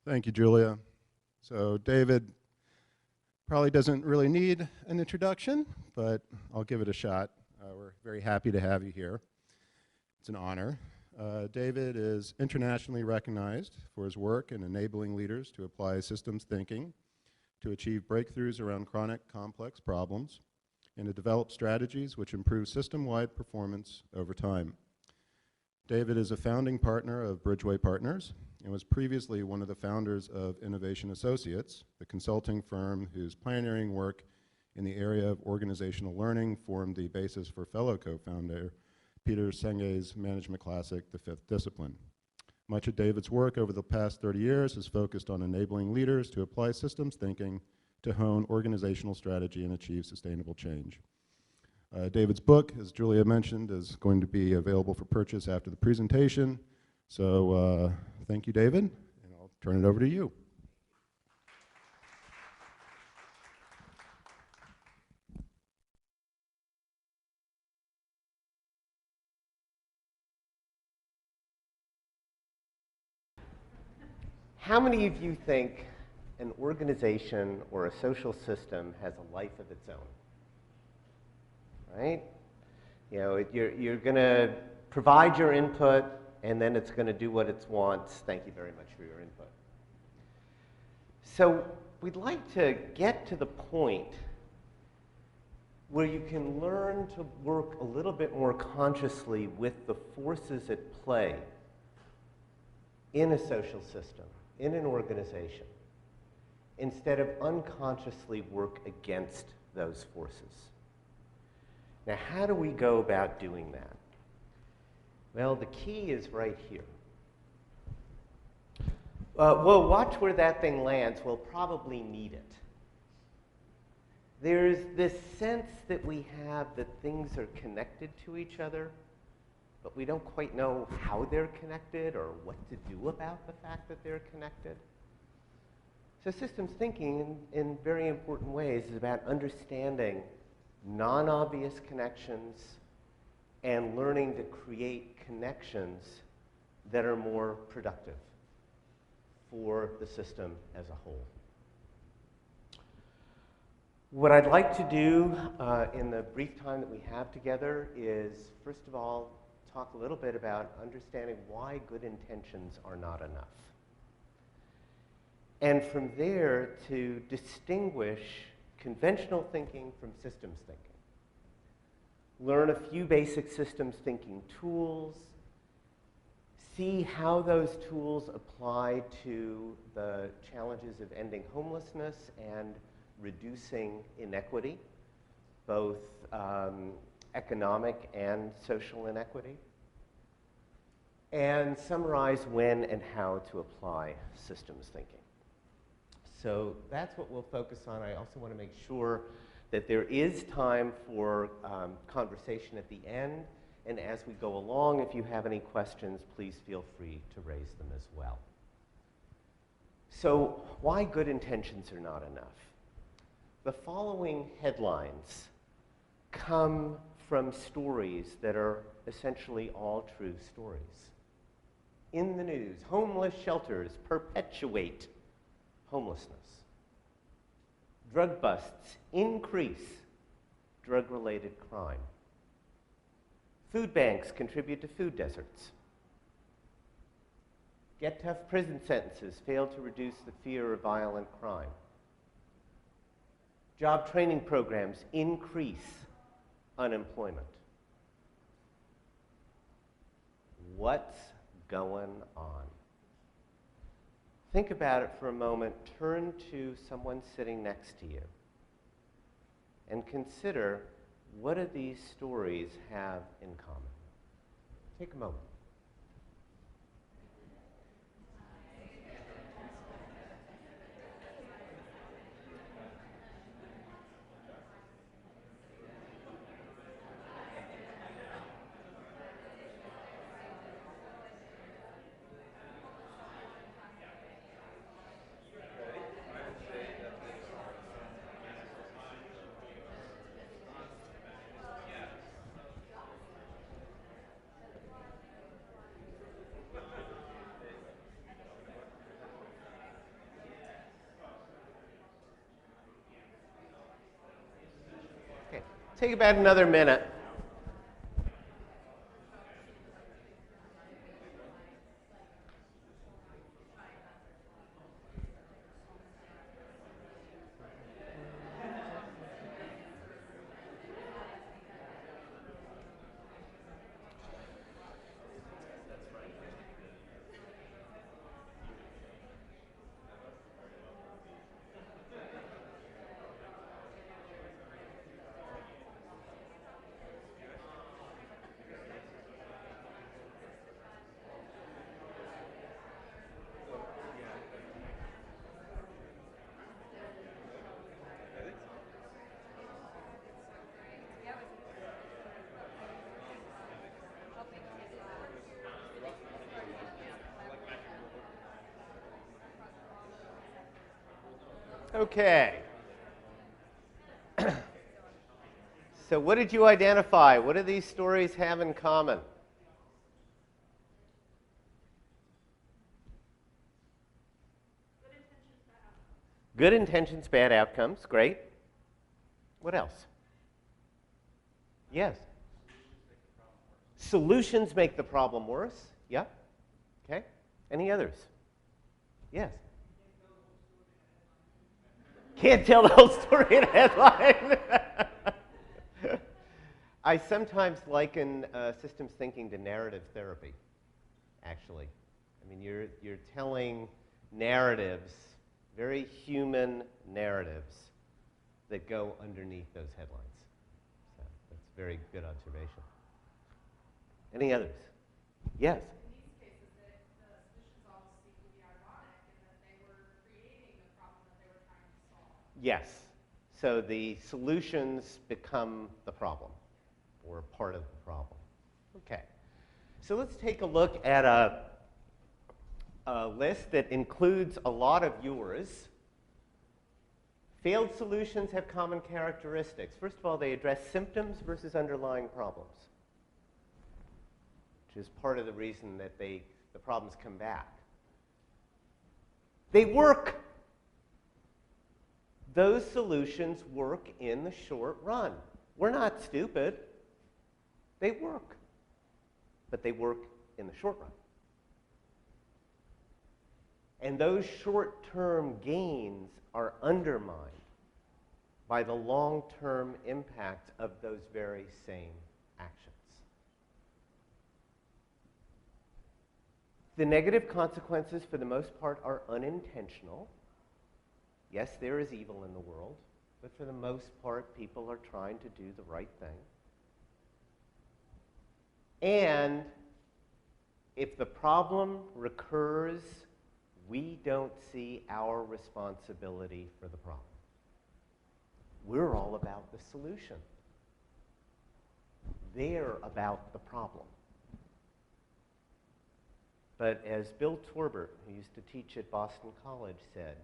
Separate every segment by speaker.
Speaker 1: Thank you, Julia. So David probably doesn't really need an introduction, but I'll give it a shot. We're very happy to have you here. It's an honor. David is internationally recognized for his work in enabling leaders to apply systems thinking to achieve breakthroughs around chronic complex problems and to develop strategies which improve system-wide performance over time. David is a founding partner of Bridgeway Partners and was previously one of the founders of Innovation Associates, the consulting firm whose pioneering work in the area of organizational learning formed the basis for fellow co-founder Peter Senge's management classic, The Fifth Discipline. Much of David's work over the past 30 years has focused on enabling leaders to apply systems thinking to hone organizational strategy and achieve sustainable change. David's book, as Julia mentioned, is going to be available for purchase after the presentation. So thank you, David, and I'll turn it over to you.
Speaker 2: How many of you think an organization or a social system has a life of its own? Right? You know, you're going to provide your input, and then it's going to do what it wants. Thank you very much for your input. So we'd like to get to the point where you can learn to work a little bit more consciously with the forces at play in a social system, in an organization, instead of unconsciously work against those forces. Now, how do we go about doing that? Well, the key is right here. Well, watch where that thing lands. We'll probably need it. There's this sense that we have that things are connected to each other, but we don't quite know how they're connected or what to do about the fact that they're connected. So systems thinking in very important ways is about understanding non-obvious connections and learning to create connections that are more productive for the system as a whole. What I'd like to do in the brief time that we have together is, first of all, talk a little bit about understanding why good intentions are not enough. And from there, to distinguish conventional thinking from systems thinking. Learn a few basic systems thinking tools, see how those tools apply to the challenges of ending homelessness and reducing inequity, both economic and social inequity, and summarize when and how to apply systems thinking. So that's what we'll focus on. I also want to make sure that there is time for conversation at the end, and as we go along, if you have any questions, please feel free to raise them as well. So why good intentions are not enough? The following headlines come from stories that are essentially all true stories. In the news, homeless shelters perpetuate homelessness. Drug busts increase drug-related crime. Food banks contribute to food deserts. Get tough prison sentences fail to reduce the fear of violent crime. Job training programs increase unemployment. What's going on? Think about it for a moment. Turn to someone sitting next to you and consider, what do these stories have in common? Take a moment. Take about another minute. Okay. So what did you identify? What do these stories have in common? Good intentions, bad outcomes. Great. What else? Yes. Solutions make the problem worse. Yeah. Okay. Any others? Yes. Can't tell the whole story in a headline. I sometimes liken systems thinking to narrative therapy, actually. I mean, you're telling narratives, very human narratives, that go underneath those headlines. So that's a very good observation. Any others? Yes?
Speaker 3: In these cases, the solutions almost seem to be ironic in that they were creating the problem that they were trying to solve.
Speaker 2: Yes. So the solutions become the problem, or part of the problem. Okay. So let's take a look at a list that includes a lot of yours. Failed solutions have common characteristics. First of all, they address symptoms versus underlying problems, which is part of the reason that the problems come back. They work. Those solutions work in the short run. We're not stupid. They work. But they work in the short run. And those short-term gains are undermined by the long-term impact of those very same actions. The negative consequences, for the most part, are unintentional. Yes, there is evil in the world, but for the most part, people are trying to do the right thing. And if the problem recurs, we don't see our responsibility for the problem. We're all about the solution. They're about the problem. But as Bill Torbert, who used to teach at Boston College, said,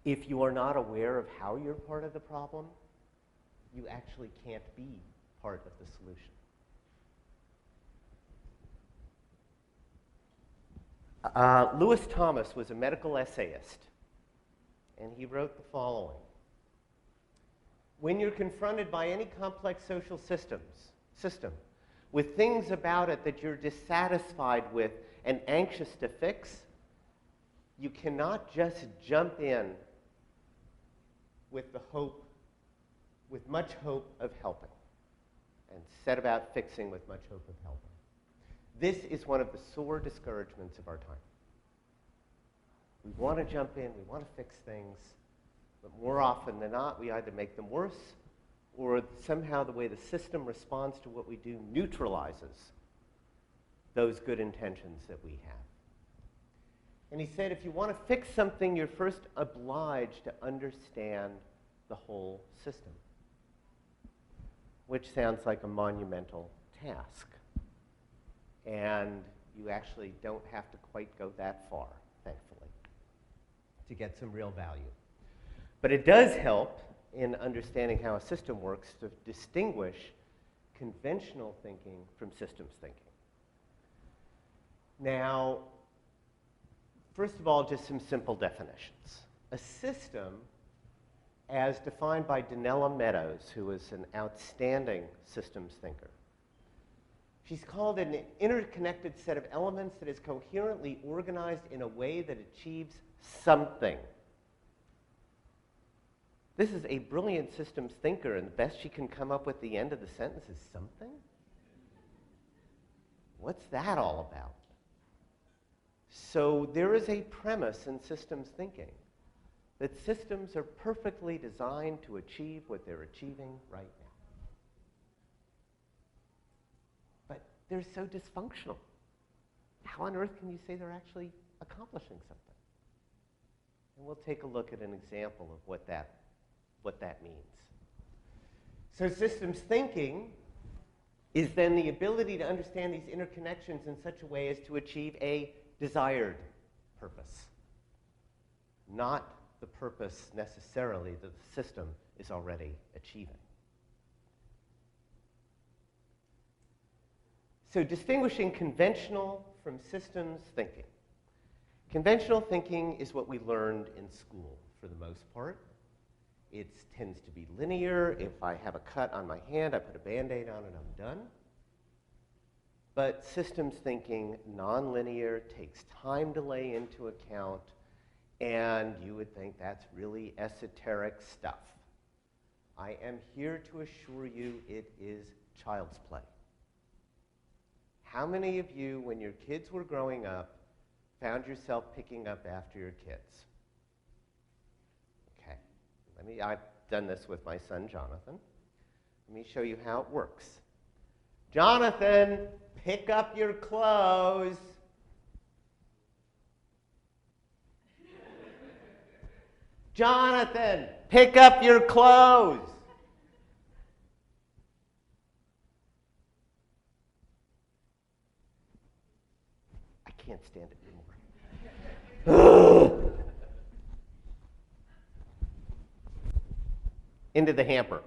Speaker 2: if you are not aware of how you're part of the problem, you actually can't be part of the solution. Lewis Thomas was a medical essayist, and he wrote the following. When you're confronted by any complex social system with things about it that you're dissatisfied with and anxious to fix, you cannot just jump in with much hope of helping and set about fixing with much hope of helping. This is one of the sore discouragements of our time. We want to jump in, we want to fix things, but more often than not, we either make them worse or somehow the way the system responds to what we do neutralizes those good intentions that we have. And he said, if you want to fix something, you're first obliged to understand the whole system, which sounds like a monumental task. And you actually don't have to quite go that far, thankfully, to get some real value. But it does help in understanding how a system works to distinguish conventional thinking from systems thinking. Now, first of all, just some simple definitions. A system as defined by Donella Meadows, who is an outstanding systems thinker. She's called it an interconnected set of elements that is coherently organized in a way that achieves something. This is a brilliant systems thinker, and the best she can come up with at the end of the sentence is something? What's that all about? So there is a premise in systems thinking that systems are perfectly designed to achieve what they're achieving right now. But they're so dysfunctional. How on earth can you say they're actually accomplishing something? And we'll take a look at an example of what that means. So systems thinking is then the ability to understand these interconnections in such a way as to achieve a desired purpose, not the purpose necessarily that the system is already achieving. So distinguishing conventional from systems thinking. Conventional thinking is what we learned in school for the most part. It tends to be linear. If I have a cut on my hand, I put a Band-Aid on and I'm done. But systems thinking, nonlinear, takes time to lay into account, and you would think that's really esoteric stuff. I am here to assure you it is child's play. How many of you, when your kids were growing up, found yourself picking up after your kids? Okay. I've done this with my son, Jonathan. Let me show you how it works. Jonathan, pick up your clothes. Jonathan, pick up your clothes. I can't stand it anymore. Into the hamper,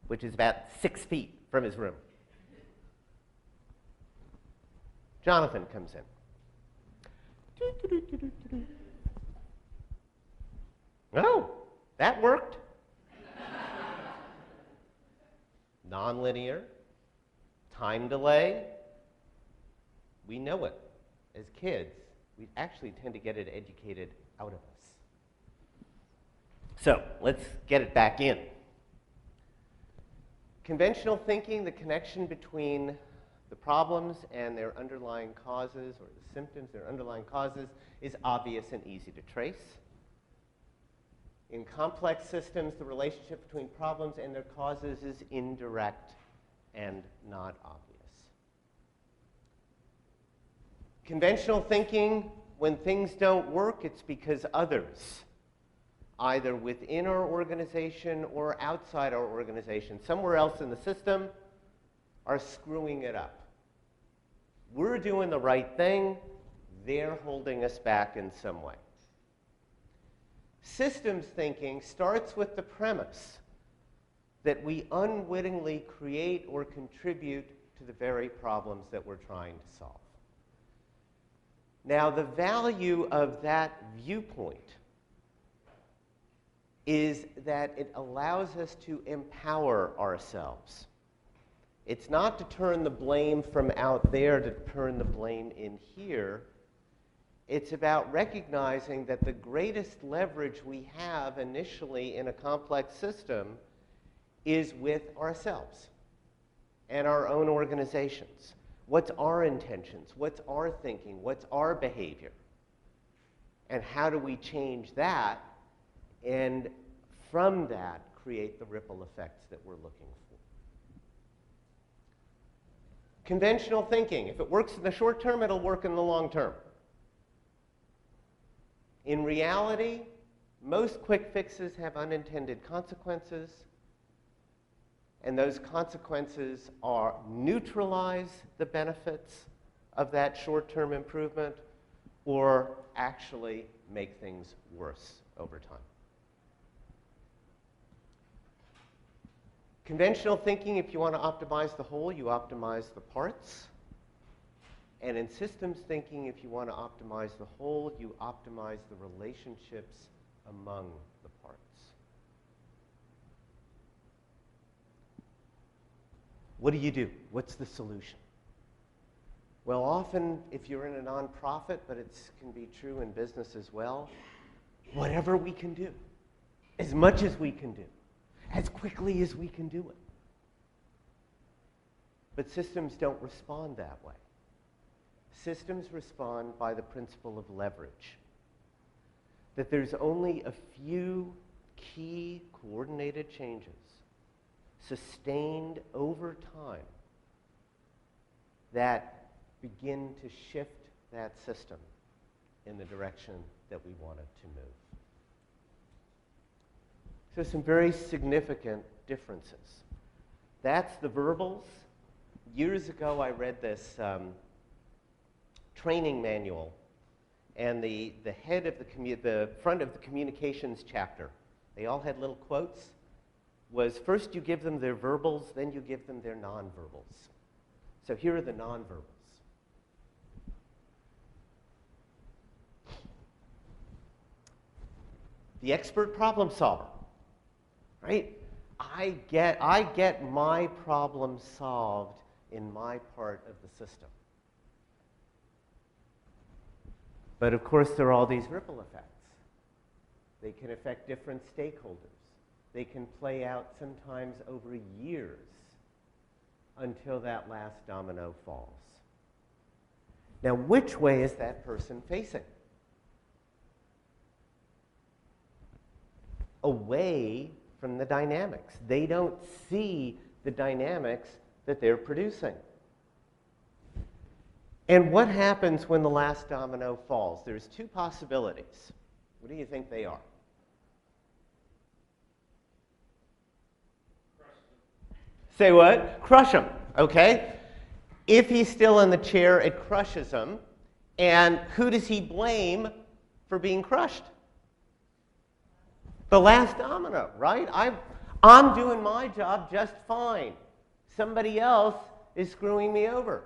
Speaker 2: which is about 6 feet from his room. Jonathan comes in. Oh, that worked. Nonlinear, time delay. We know it. As kids, we actually tend to get it educated out of us. So let's get it back in. Conventional thinking, the connection between the problems and their underlying causes, or the symptoms, their underlying causes, is obvious and easy to trace. In complex systems, the relationship between problems and their causes is indirect and not obvious. Conventional thinking, when things don't work, it's because others, either within our organization or outside our organization, somewhere else in the system, are screwing it up. We're doing the right thing, they're holding us back in some way. Systems thinking starts with the premise that we unwittingly create or contribute to the very problems that we're trying to solve. Now, the value of that viewpoint is that it allows us to empower ourselves. It's not to turn the blame from out there to turn the blame in here. It's about recognizing that the greatest leverage we have initially in a complex system is with ourselves and our own organizations. What's our intentions? What's our thinking? What's our behavior? And how do we change that? And from that, create the ripple effects that we're looking for. Conventional thinking, if it works in the short term, it'll work in the long term. In reality, most quick fixes have unintended consequences, and those consequences are neutralize the benefits of that short-term improvement or actually make things worse over time. Conventional thinking, if you want to optimize the whole, you optimize the parts. And in systems thinking, if you want to optimize the whole, you optimize the relationships among the parts. What do you do? What's the solution? Well, often, if you're in a nonprofit, but it can be true in business as well, whatever we can do, as much as we can do, as quickly as we can do it. But systems don't respond that way. Systems respond by the principle of leverage. That there's only a few key coordinated changes sustained over time that begin to shift that system in the direction that we want it to move. So some very significant differences. That's the verbals. Years ago, I read this training manual, and the head of the front of the communications chapter, they all had little quotes, was first you give them their verbals, then you give them their nonverbals. So here are the nonverbals. The expert problem solver, right? I get my problem solved in my part of the system. But of course, there are all these ripple effects. They can affect different stakeholders. They can play out sometimes over years until that last domino falls. Now, which way is that person facing? Away from the dynamics. They don't see the dynamics that they're producing. And what happens when the last domino falls? There's two possibilities. What do you think they are? Say what? Crush him, okay? If he's still in the chair, it crushes him. And who does he blame for being crushed? The last domino, right? I'm doing my job just fine. Somebody else is screwing me over.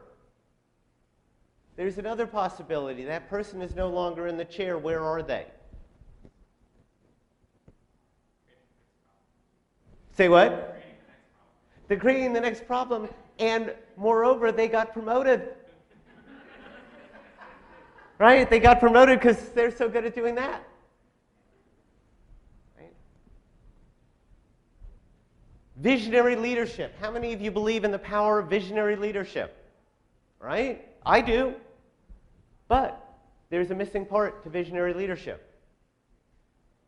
Speaker 2: There's another possibility. That person is no longer in the chair. Where are they? Say what? They're creating the next problem, and moreover, they got promoted. Right? They got promoted because they're so good at doing that. Right? Visionary leadership. How many of you believe in the power of visionary leadership? Right? I do. But there's a missing part to visionary leadership.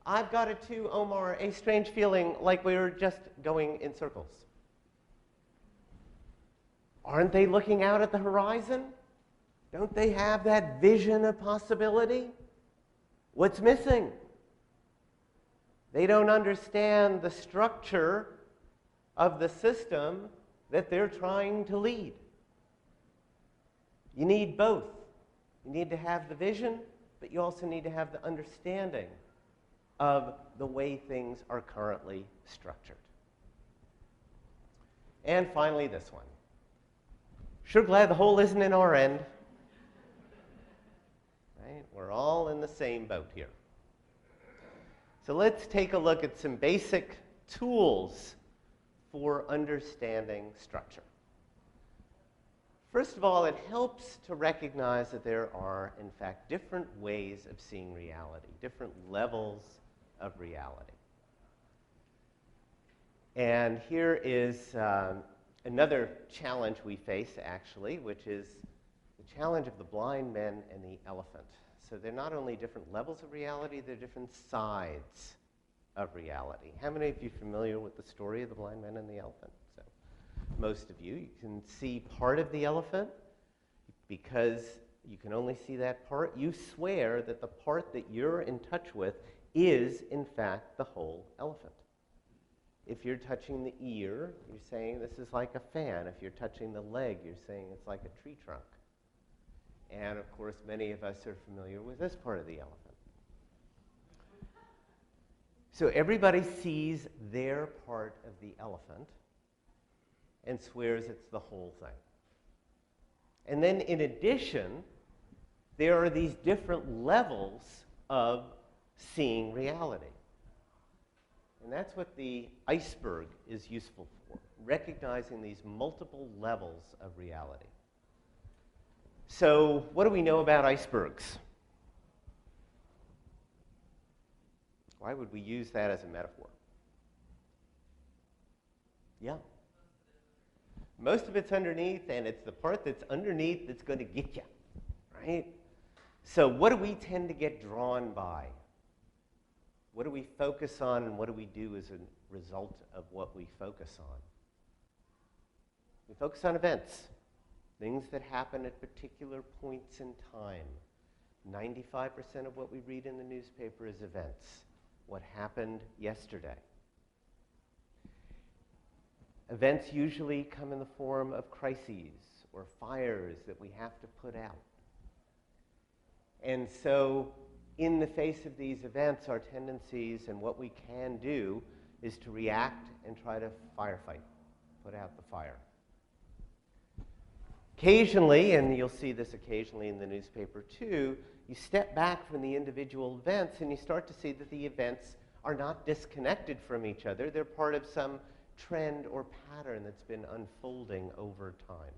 Speaker 2: I've got it too, Omar, a strange feeling like we were just going in circles. Aren't they looking out at the horizon? Don't they have that vision of possibility? What's missing? They don't understand the structure of the system that they're trying to lead. You need both. You need to have the vision, but you also need to have the understanding of the way things are currently structured. And finally, this one. Sure glad the hole isn't in our end. Right? We're all in the same boat here. So let's take a look at some basic tools for understanding structure. First of all, it helps to recognize that there are, in fact, different ways of seeing reality, different levels of reality. And here is another challenge we face, actually, which is the challenge of the blind men and the elephant. So they're not only different levels of reality, they're different sides of reality. How many of you are familiar with the story of the blind men and the elephant? So most of you can see part of the elephant. Because you can only see that part, you swear that the part that you're in touch with is, in fact, the whole elephant. If you're touching the ear, you're saying this is like a fan. If you're touching the leg, you're saying it's like a tree trunk. And of course, many of us are familiar with this part of the elephant. So everybody sees their part of the elephant and swears it's the whole thing. And then in addition, there are these different levels of seeing reality. And that's what the iceberg is useful for. recognizing these multiple levels of reality. So what do we know about icebergs? Why would we use that as a metaphor? Yeah. Most of it's underneath, and it's the part that's underneath that's going to get you, right? So what do we tend to get drawn by? What do we focus on, and what do we do as a result of what we focus on? We focus on events, things that happen at particular points in time. 95% of what we read in the newspaper is events. What happened yesterday? Events usually come in the form of crises or fires that we have to put out. And so, in the face of these events, our tendencies and what we can do is to react and try to firefight, put out the fire. Occasionally, and you'll see this occasionally in the newspaper too, you step back from the individual events and you start to see that the events are not disconnected from each other. They're part of some trend or pattern that's been unfolding over time.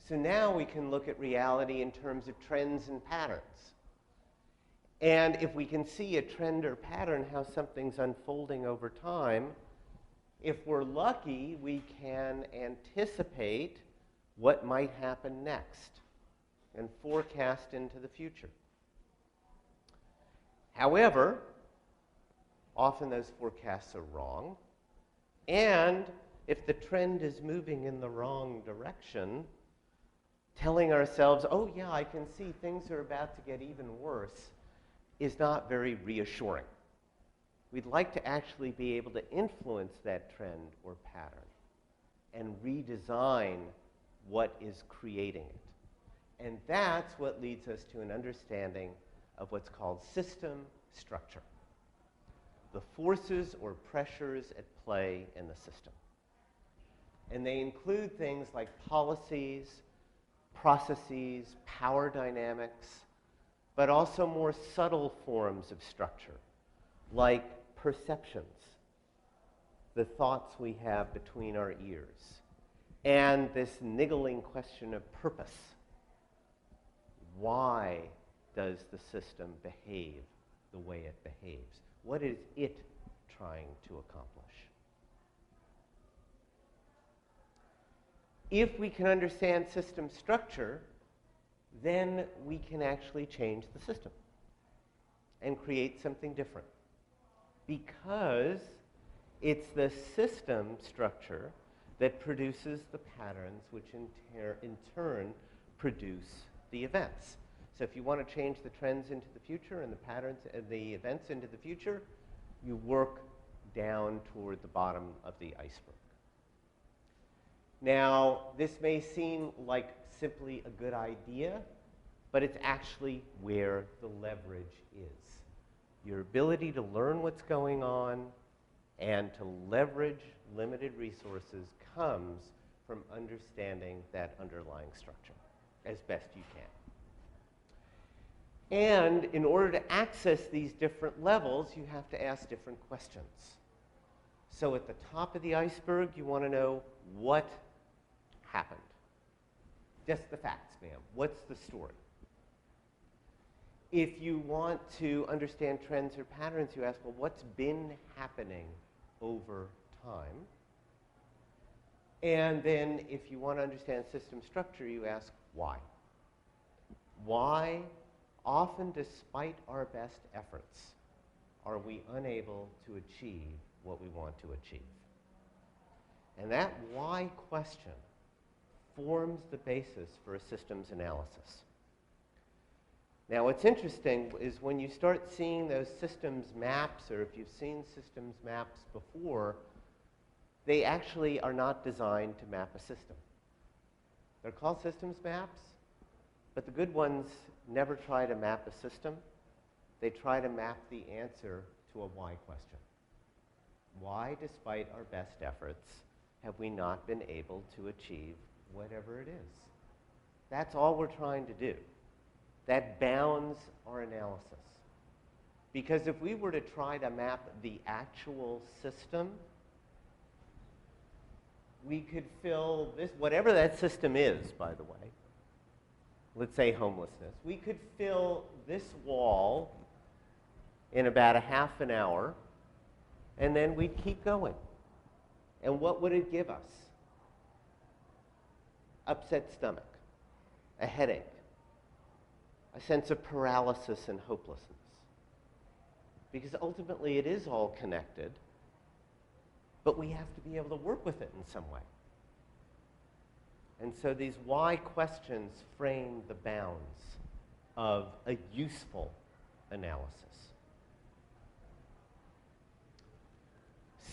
Speaker 2: So now we can look at reality in terms of trends and patterns. And if we can see a trend or pattern, how something's unfolding over time, if we're lucky, we can anticipate what might happen next and forecast into the future. However, often those forecasts are wrong. And if the trend is moving in the wrong direction, telling ourselves, oh yeah, I can see things are about to get even worse, is not very reassuring. We'd like to actually be able to influence that trend or pattern and redesign what is creating it. And that's what leads us to an understanding of what's called system structure. The forces or pressures at play in the system. And they include things like policies, processes, power dynamics, but also more subtle forms of structure, like perceptions, the thoughts we have between our ears, and this niggling question of purpose. Why does the system behave the way it behaves? What is it trying to accomplish? If we can understand system structure, then we can actually change the system and create something different. Because it's the system structure that produces the patterns which in turn produce the events. So if you want to change the trends into the future and the patterns and the events into the future, you work down toward the bottom of the iceberg. Now, this may seem like simply a good idea, but it's actually where the leverage is. Your ability to learn what's going on and to leverage limited resources comes from understanding that underlying structure as best you can. And in order to access these different levels, you have to ask different questions. So at the top of the iceberg, you want to know what happened. Just the facts, ma'am. What's the story? If you want to understand trends or patterns, you ask, well, what's been happening over time? And then if you want to understand system structure, you ask, why? Why, often despite our best efforts, are we unable to achieve what we want to achieve? And that why question forms the basis for a systems analysis. Now, what's interesting is when you start seeing those systems maps, or if you've seen systems maps before, they actually are not designed to map a system. They're called systems maps, but the good ones never try to map a system. They try to map the answer to a why question. Why, despite our best efforts, have we not been able to achieve whatever it is? That's all we're trying to do. That bounds our analysis. Because if we were to try to map the actual system, we could fill this, whatever that system is, by the way, let's say homelessness, we could fill this wall in about a half an hour, and then we'd keep going. And what would it give us? Upset stomach, a headache, a sense of paralysis and hopelessness. Because ultimately it is all connected, but we have to be able to work with it in some way. And so these why questions frame the bounds of a useful analysis.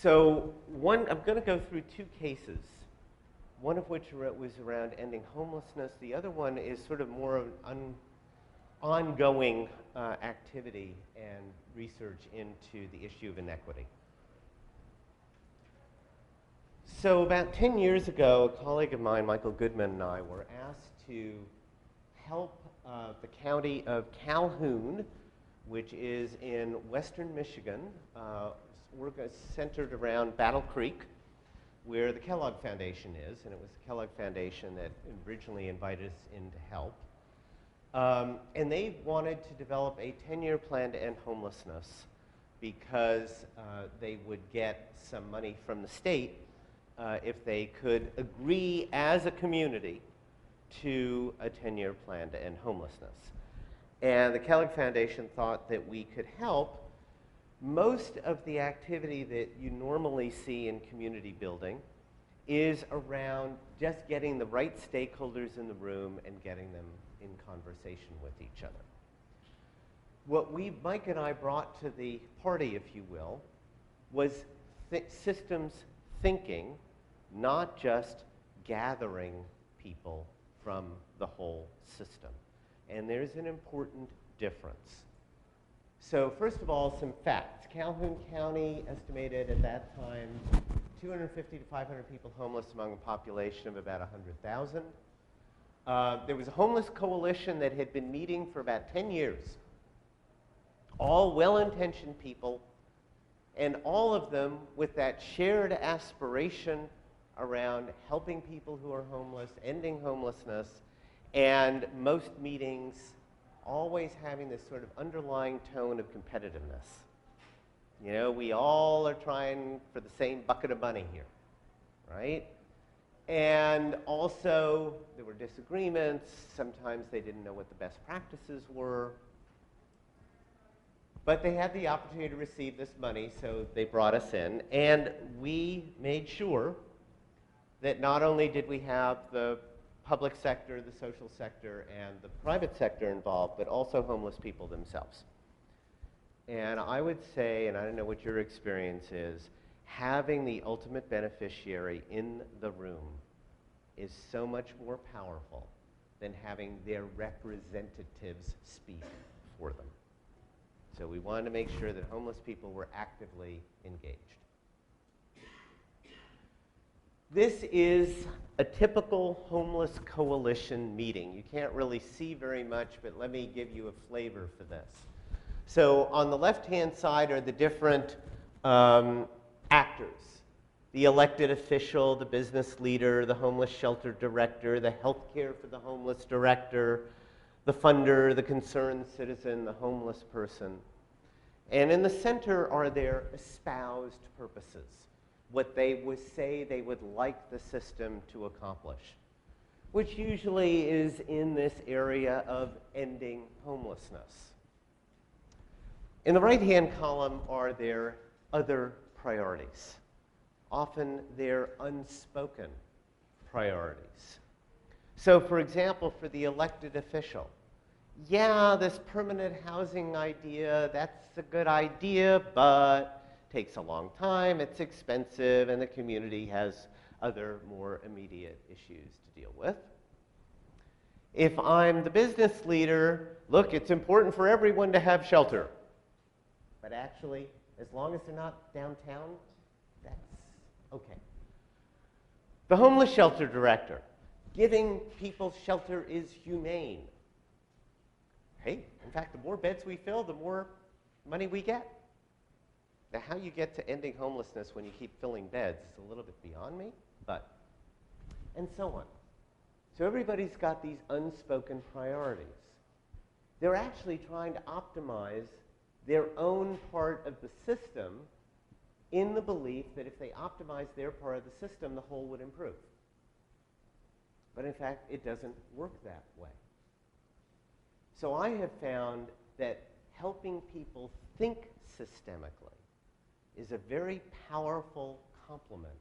Speaker 2: So I'm going to go through two cases, one of which was around ending homelessness. The other one is sort of more of an ongoing activity and research into the issue of inequity. So about 10 years ago, a colleague of mine, Michael Goodman, and I were asked to help the county of Calhoun, which is in western Michigan. We're centered around Battle Creek, where the Kellogg Foundation is, and it was the Kellogg Foundation that originally invited us in to help. And they wanted to develop a 10-year plan to end homelessness because they would get some money from the state if they could agree as a community to a 10-year plan to end homelessness. And the Kellogg Foundation thought that we could help. Most of the activity that you normally see in community building is around just getting the right stakeholders in the room and getting them in conversation with each other. What Mike and I brought to the party, if you will, was systems thinking, not just gathering people from the whole system. And there's an important difference. So first of all, some facts. Calhoun County estimated at that time 250 to 500 people homeless among a population of about 100,000. There was a homeless coalition that had been meeting for about 10 years. All well-intentioned people, and all of them with that shared aspiration around helping people who are homeless, ending homelessness, and most meetings always having this sort of underlying tone of competitiveness. You know, we all are trying for the same bucket of money here, right? And also, there were disagreements. Sometimes they didn't know what the best practices were. But they had the opportunity to receive this money, so they brought us in. And we made sure that not only did we have the public sector, the social sector, and the private sector involved, but also homeless people themselves. And I would say, and I don't know what your experience is, having the ultimate beneficiary in the room is so much more powerful than having their representatives speak for them. So we wanted to make sure that homeless people were actively engaged. This is a typical homeless coalition meeting. You can't really see very much, but let me give you a flavor for this. So on the left-hand side are the different actors. The elected official, the business leader, the homeless shelter director, the healthcare for the homeless director, the funder, the concerned citizen, the homeless person. And in the center are their espoused purposes, what they would say they would like the system to accomplish, which usually is in this area of ending homelessness. In the right-hand column are their other priorities, often their unspoken priorities. So, for example, for the elected official, yeah, this permanent housing idea, that's a good idea, but takes a long time, it's expensive, and the community has other more immediate issues to deal with. If I'm the business leader, look, it's important for everyone to have shelter. But actually, as long as they're not downtown, that's okay. The homeless shelter director, giving people shelter is humane. Hey, in fact, the more beds we fill, the more money we get. Now, how you get to ending homelessness when you keep filling beds is a little bit beyond me, but and so on. So everybody's got these unspoken priorities. They're actually trying to optimize their own part of the system in the belief that if they optimize their part of the system, the whole would improve. But in fact, it doesn't work that way. So I have found that helping people think systemically is a very powerful complement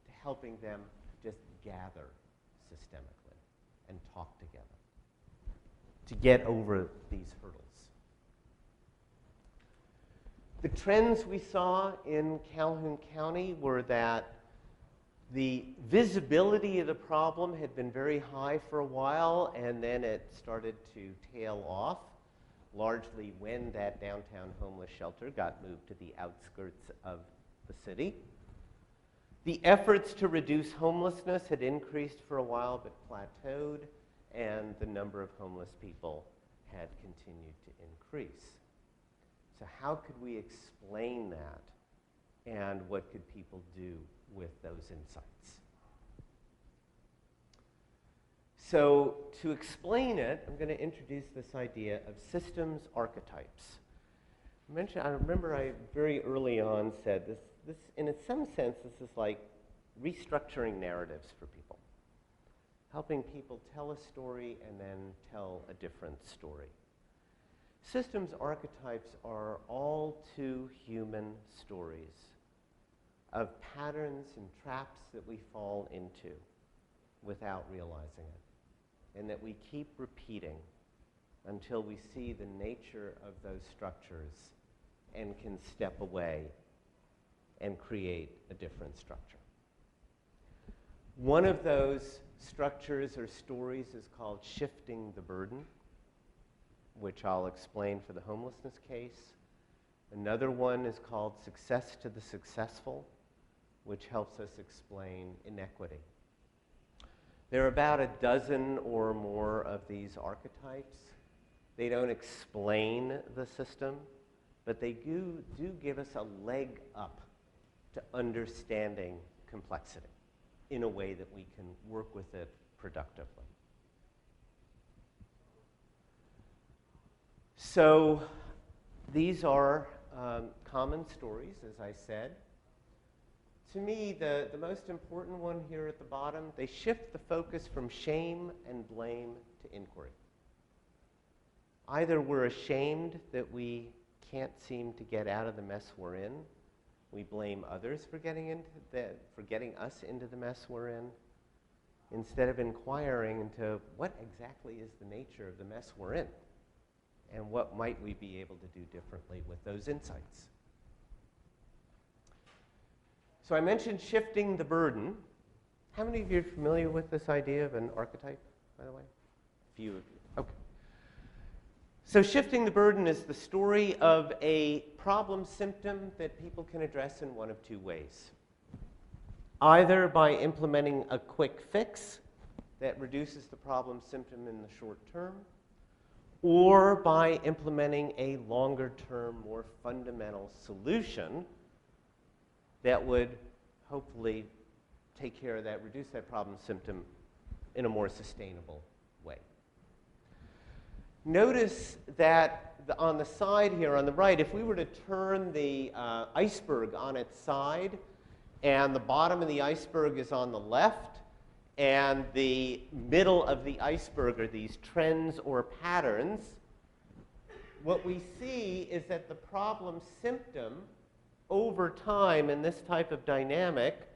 Speaker 2: to helping them just gather systemically and talk together to get over these hurdles. The trends we saw in Calhoun County were that the visibility of the problem had been very high for a while, and then it started to tail off, largely when that downtown homeless shelter got moved to the outskirts of the city. The efforts to reduce homelessness had increased for a while but plateaued, and the number of homeless people had continued to increase. So how could we explain that, and what could people do with those insights? So to explain it, I'm going to introduce this idea of systems archetypes. I remember I very early on said this in some sense, this is like restructuring narratives for people, helping people tell a story and then tell a different story. Systems archetypes are all too human stories of patterns and traps that we fall into without realizing it, and that we keep repeating until we see the nature of those structures and can step away and create a different structure. One of those structures or stories is called shifting the burden, which I'll explain for the homelessness case. Another one is called success to the successful, which helps us explain inequity. There are about a dozen or more of these archetypes. They don't explain the system, but they do give us a leg up to understanding complexity in a way that we can work with it productively. So these are common stories, as I said. To me, the most important one here at the bottom, they shift the focus from shame and blame to inquiry. Either we're ashamed that we can't seem to get out of the mess we're in. We blame others for getting us into the mess we're in, instead of inquiring into what exactly is the nature of the mess we're in, and what might we be able to do differently with those insights. So I mentioned shifting the burden. How many of you are familiar with this idea of an archetype, by the way? A few of you. Okay. So shifting the burden is the story of a problem symptom that people can address in one of two ways. Either by implementing a quick fix that reduces the problem symptom in the short term, or by implementing a longer-term, more fundamental solution that would hopefully take care of that, reduce that problem symptom in a more sustainable way. Notice that on the side here on the right, if we were to turn the iceberg on its side, and the bottom of the iceberg is on the left, and the middle of the iceberg are these trends or patterns, what we see is that the problem symptom over time in this type of dynamic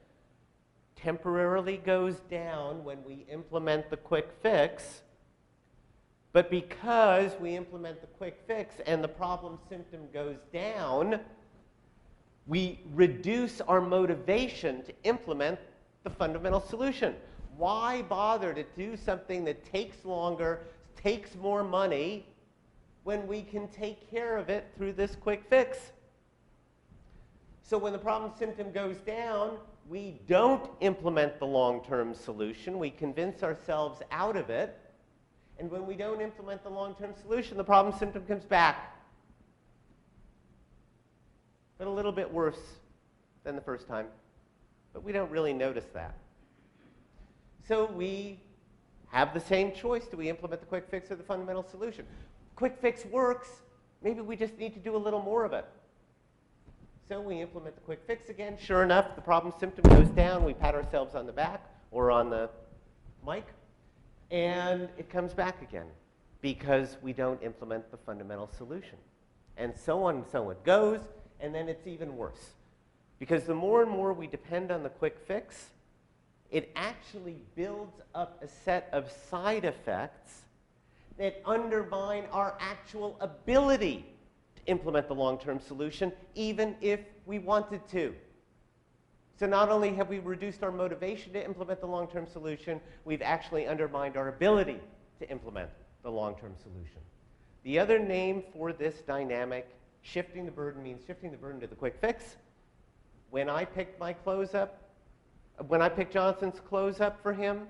Speaker 2: temporarily goes down when we implement the quick fix. But because we implement the quick fix and the problem symptom goes down, we reduce our motivation to implement the fundamental solution. Why bother to do something that takes longer, takes more money, when we can take care of it through this quick fix? So when the problem symptom goes down, we don't implement the long-term solution. We convince ourselves out of it. And when we don't implement the long-term solution, the problem symptom comes back, but a little bit worse than the first time. But we don't really notice that. So we have the same choice. Do we implement the quick fix or the fundamental solution? Quick fix works. Maybe we just need to do a little more of it. So we implement the quick fix again. Sure enough, the problem symptom goes down. We pat ourselves on the back or on the mic, and it comes back again because we don't implement the fundamental solution. And so on and so on. It goes, and then it's even worse. Because the more and more we depend on the quick fix, it actually builds up a set of side effects that undermine our actual ability to implement the long-term solution, even if we wanted to. So not only have we reduced our motivation to implement the long-term solution, we've actually undermined our ability to implement the long-term solution. The other name for this dynamic, shifting the burden, means shifting the burden to the quick fix. When I picked my close up, when I picked Johnson's close up for him,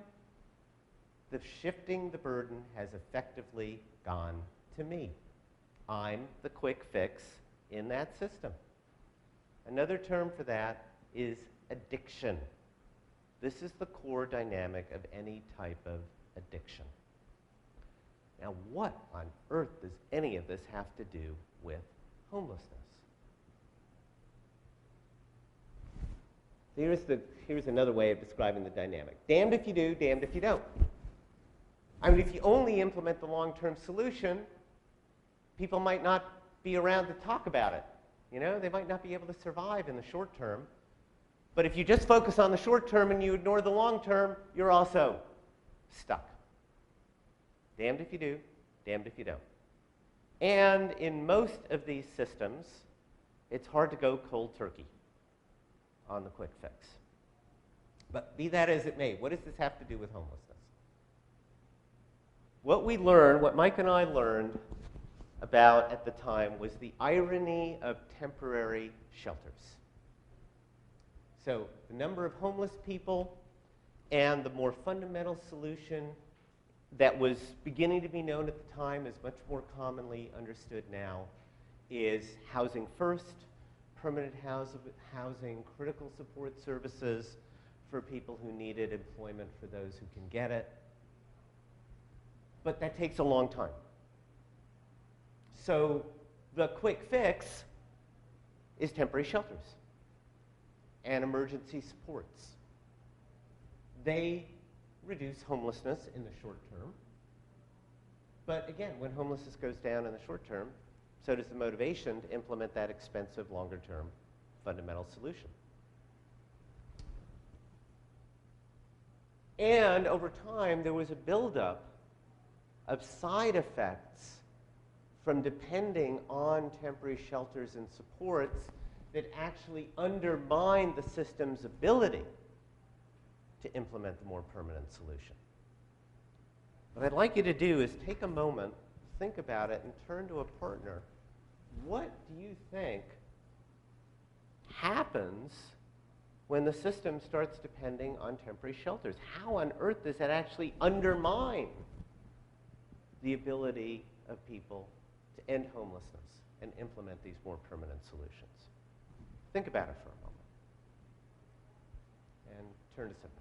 Speaker 2: the shifting the burden has effectively gone to me. I'm the quick fix in that system. Another term for that is addiction. This is the core dynamic of any type of addiction. Now, what on earth does any of this have to do with homelessness? Here's another way of describing the dynamic. Damned if you do, damned if you don't. I mean, if you only implement the long-term solution, people might not be around to talk about it. You know, they might not be able to survive in the short term. But if you just focus on the short term and you ignore the long term, you're also stuck. Damned if you do, damned if you don't. And in most of these systems, it's hard to go cold turkey on the quick fix. But be that as it may, what does this have to do with homelessness? What we learned, what Mike and I learned about at the time, was the irony of temporary shelters. So the number of homeless people and the more fundamental solution that was beginning to be known at the time is much more commonly understood now is housing first, permanent housing, critical support services for people who need it, employment for those who can get it. But that takes a long time. So the quick fix is temporary shelters and emergency supports. They reduce homelessness in the short term. But again, when homelessness goes down in the short term, so does the motivation to implement that expensive, longer-term fundamental solution. And over time, there was a buildup of side effects from depending on temporary shelters and supports that actually undermine the system's ability to implement the more permanent solution. What I'd like you to do is take a moment, think about it, and turn to a partner. What do you think happens when the system starts depending on temporary shelters? How on earth does that actually undermine the ability of people to end homelessness and implement these more permanent solutions? Think about it for a moment. And turn to somebody.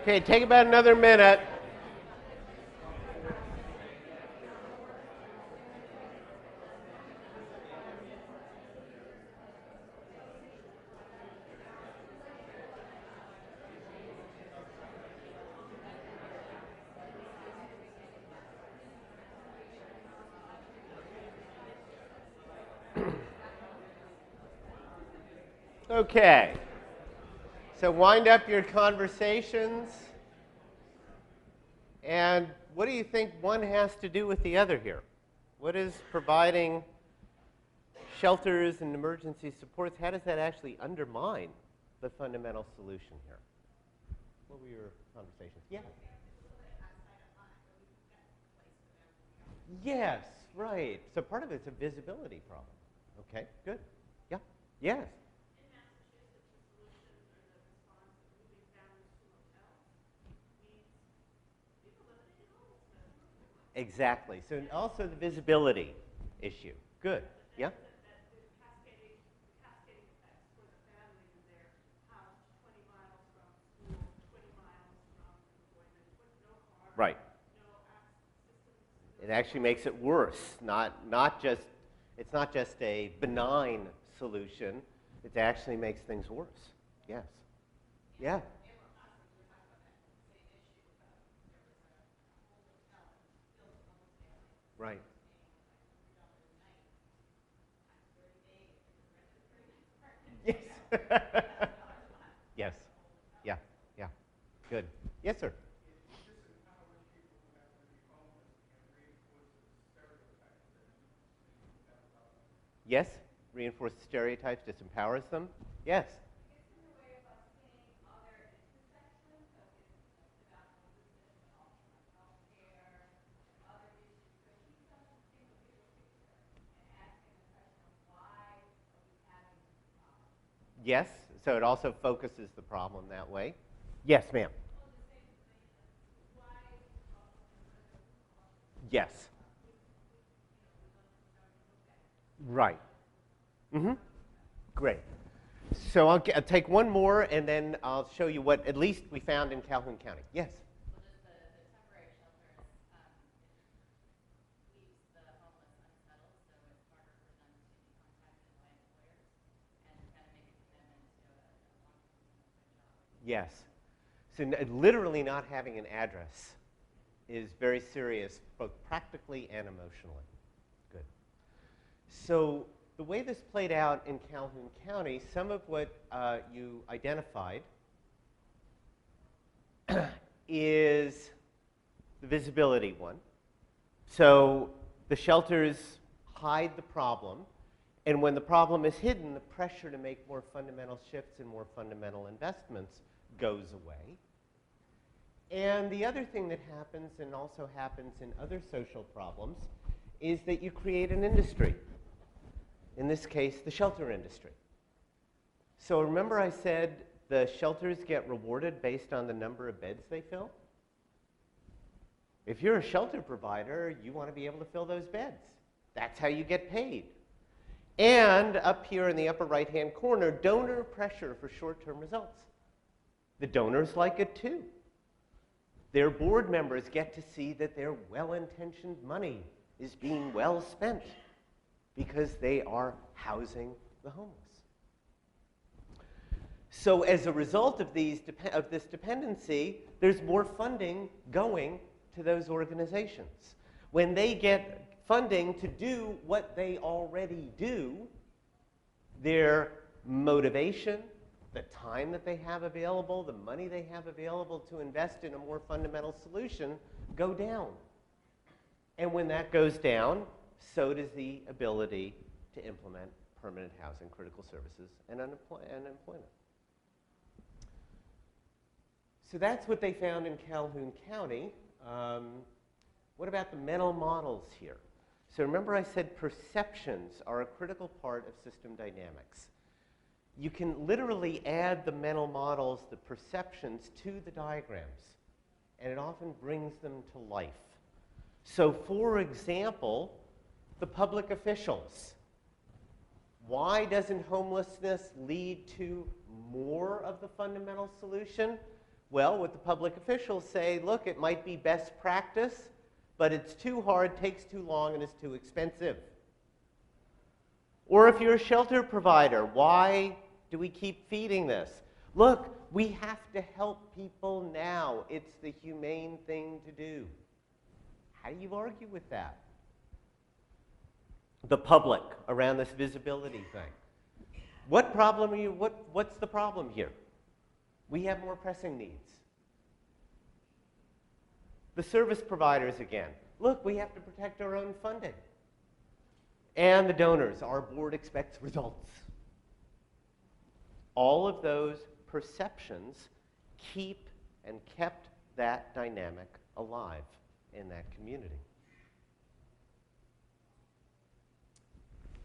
Speaker 2: Okay, take about another minute. Okay. So wind up your conversations. And what do you think one has to do with the other here? What is providing shelters and emergency supports, how does that actually undermine the fundamental solution here? What were your conversations? Yeah. Yes, right. So part of it's a visibility problem. Okay, good. Yeah. Yes. Exactly. So also the visibility issue. Good. Yeah. Right. It actually makes it worse. Not just it's not just a benign solution. It actually makes things worse. Yes. Yeah. Right. Yes. Yes. Yeah. Yeah. Good. Yes, sir. Yes. Reinforce stereotypes, disempowers them. Yes. Yes. So it also focuses the problem that way. Yes, ma'am. Yes. Right. Mm-hmm. Great. So I'll take one more, and then I'll show you what at least we found in Calhoun County. Yes. Yes. So literally not having an address is very serious, both practically and emotionally. Good. So the way this played out in Calhoun County, some of what you identified is the visibility one. So the shelters hide the problem, and when the problem is hidden, the pressure to make more fundamental shifts and more fundamental investments goes away. And the other thing that happens, and also happens in other social problems, is that you create an industry. In this case, the shelter industry. So remember I said the shelters get rewarded based on the number of beds they fill? If you're a shelter provider, you want to be able to fill those beds. That's how you get paid. And up here in the upper right-hand corner, donor pressure for short-term results. The donors like it too. Their board members get to see that their well-intentioned money is being well spent because they are housing the homeless. So as a result of this dependency, there's more funding going to those organizations. When they get funding to do what they already do, their motivation, the time that they have available, the money they have available to invest in a more fundamental solution go down. And when that goes down, so does the ability to implement permanent housing, critical services, and employment. So that's what they found in Calhoun County. What about the mental models here? So remember I said perceptions are a critical part of system dynamics. You can literally add the mental models, the perceptions, to the diagrams, and it often brings them to life. So for example, the public officials. Why doesn't homelessness lead to more of the fundamental solution? Well, what the public officials say, look, it might be best practice, but it's too hard, takes too long, and is too expensive. Or if you're a shelter provider, why do we keep feeding this? Look, we have to help people now. It's the humane thing to do. How do you argue with that? The public around this visibility thing. What's the problem here? We have more pressing needs. The service providers again. Look, we have to protect our own funding. And the donors, our board expects results. All of those perceptions keep and kept that dynamic alive in that community.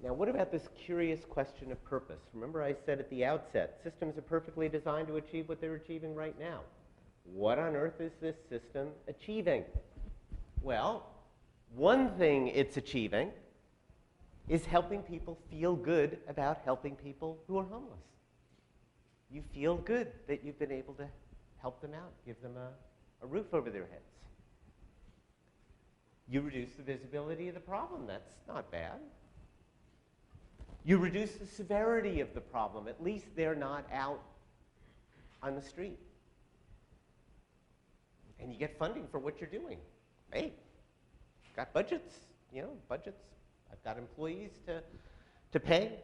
Speaker 2: Now, what about this curious question of purpose? Remember I said at the outset, systems are perfectly designed to achieve what they're achieving right now. What on earth is this system achieving? Well, one thing it's achieving is helping people feel good about helping people who are homeless. You feel good that you've been able to help them out, give them a roof over their heads. You reduce the visibility of the problem. That's not bad. You reduce the severity of the problem. At least they're not out on the street. And you get funding for what you're doing. Hey, got budgets, budgets. I've got employees to pay.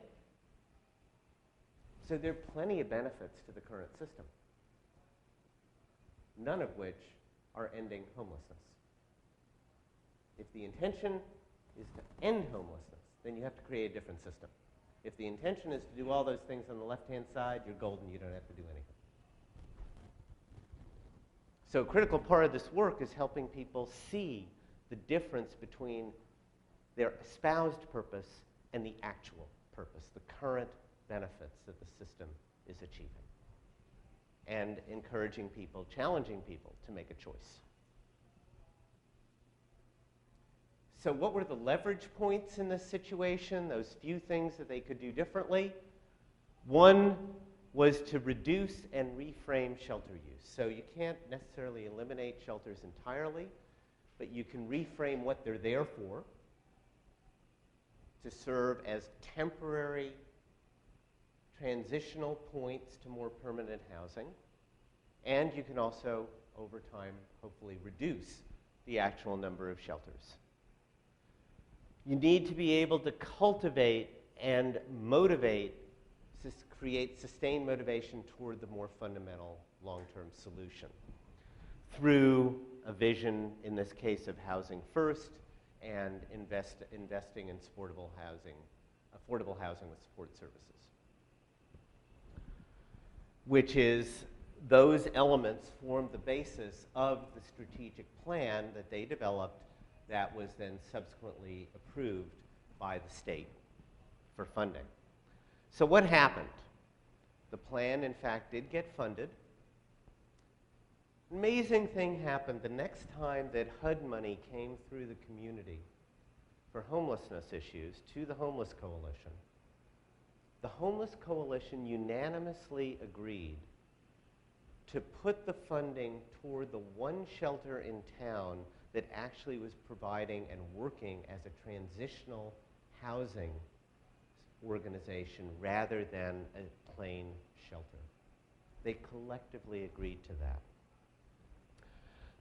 Speaker 2: So there are plenty of benefits to the current system, none of which are ending homelessness. If the intention is to end homelessness, then you have to create a different system. If the intention is to do all those things on the left-hand side, you're golden, you don't have to do anything. So a critical part of this work is helping people see the difference between their espoused purpose and the actual purpose, the current benefits that the system is achieving, and encouraging people, challenging people to make a choice. So what were the leverage points in this situation, those few things that they could do differently? One was to reduce and reframe shelter use. So you can't necessarily eliminate shelters entirely, but you can reframe what they're there for to serve as temporary transitional points to more permanent housing. And you can also, over time, hopefully reduce the actual number of shelters. You need to be able to cultivate and motivate, create sustained motivation toward the more fundamental long-term solution through a vision, in this case, of housing first and investing in affordable housing with support services, which is those elements form the basis of the strategic plan that they developed that was then subsequently approved by the state for funding. So what happened? The plan, in fact, did get funded. Amazing thing happened the next time that HUD money came through the community for homelessness issues to the Homeless Coalition. The Homeless Coalition unanimously agreed to put the funding toward the one shelter in town that actually was providing and working as a transitional housing organization rather than a plain shelter. They collectively agreed to that.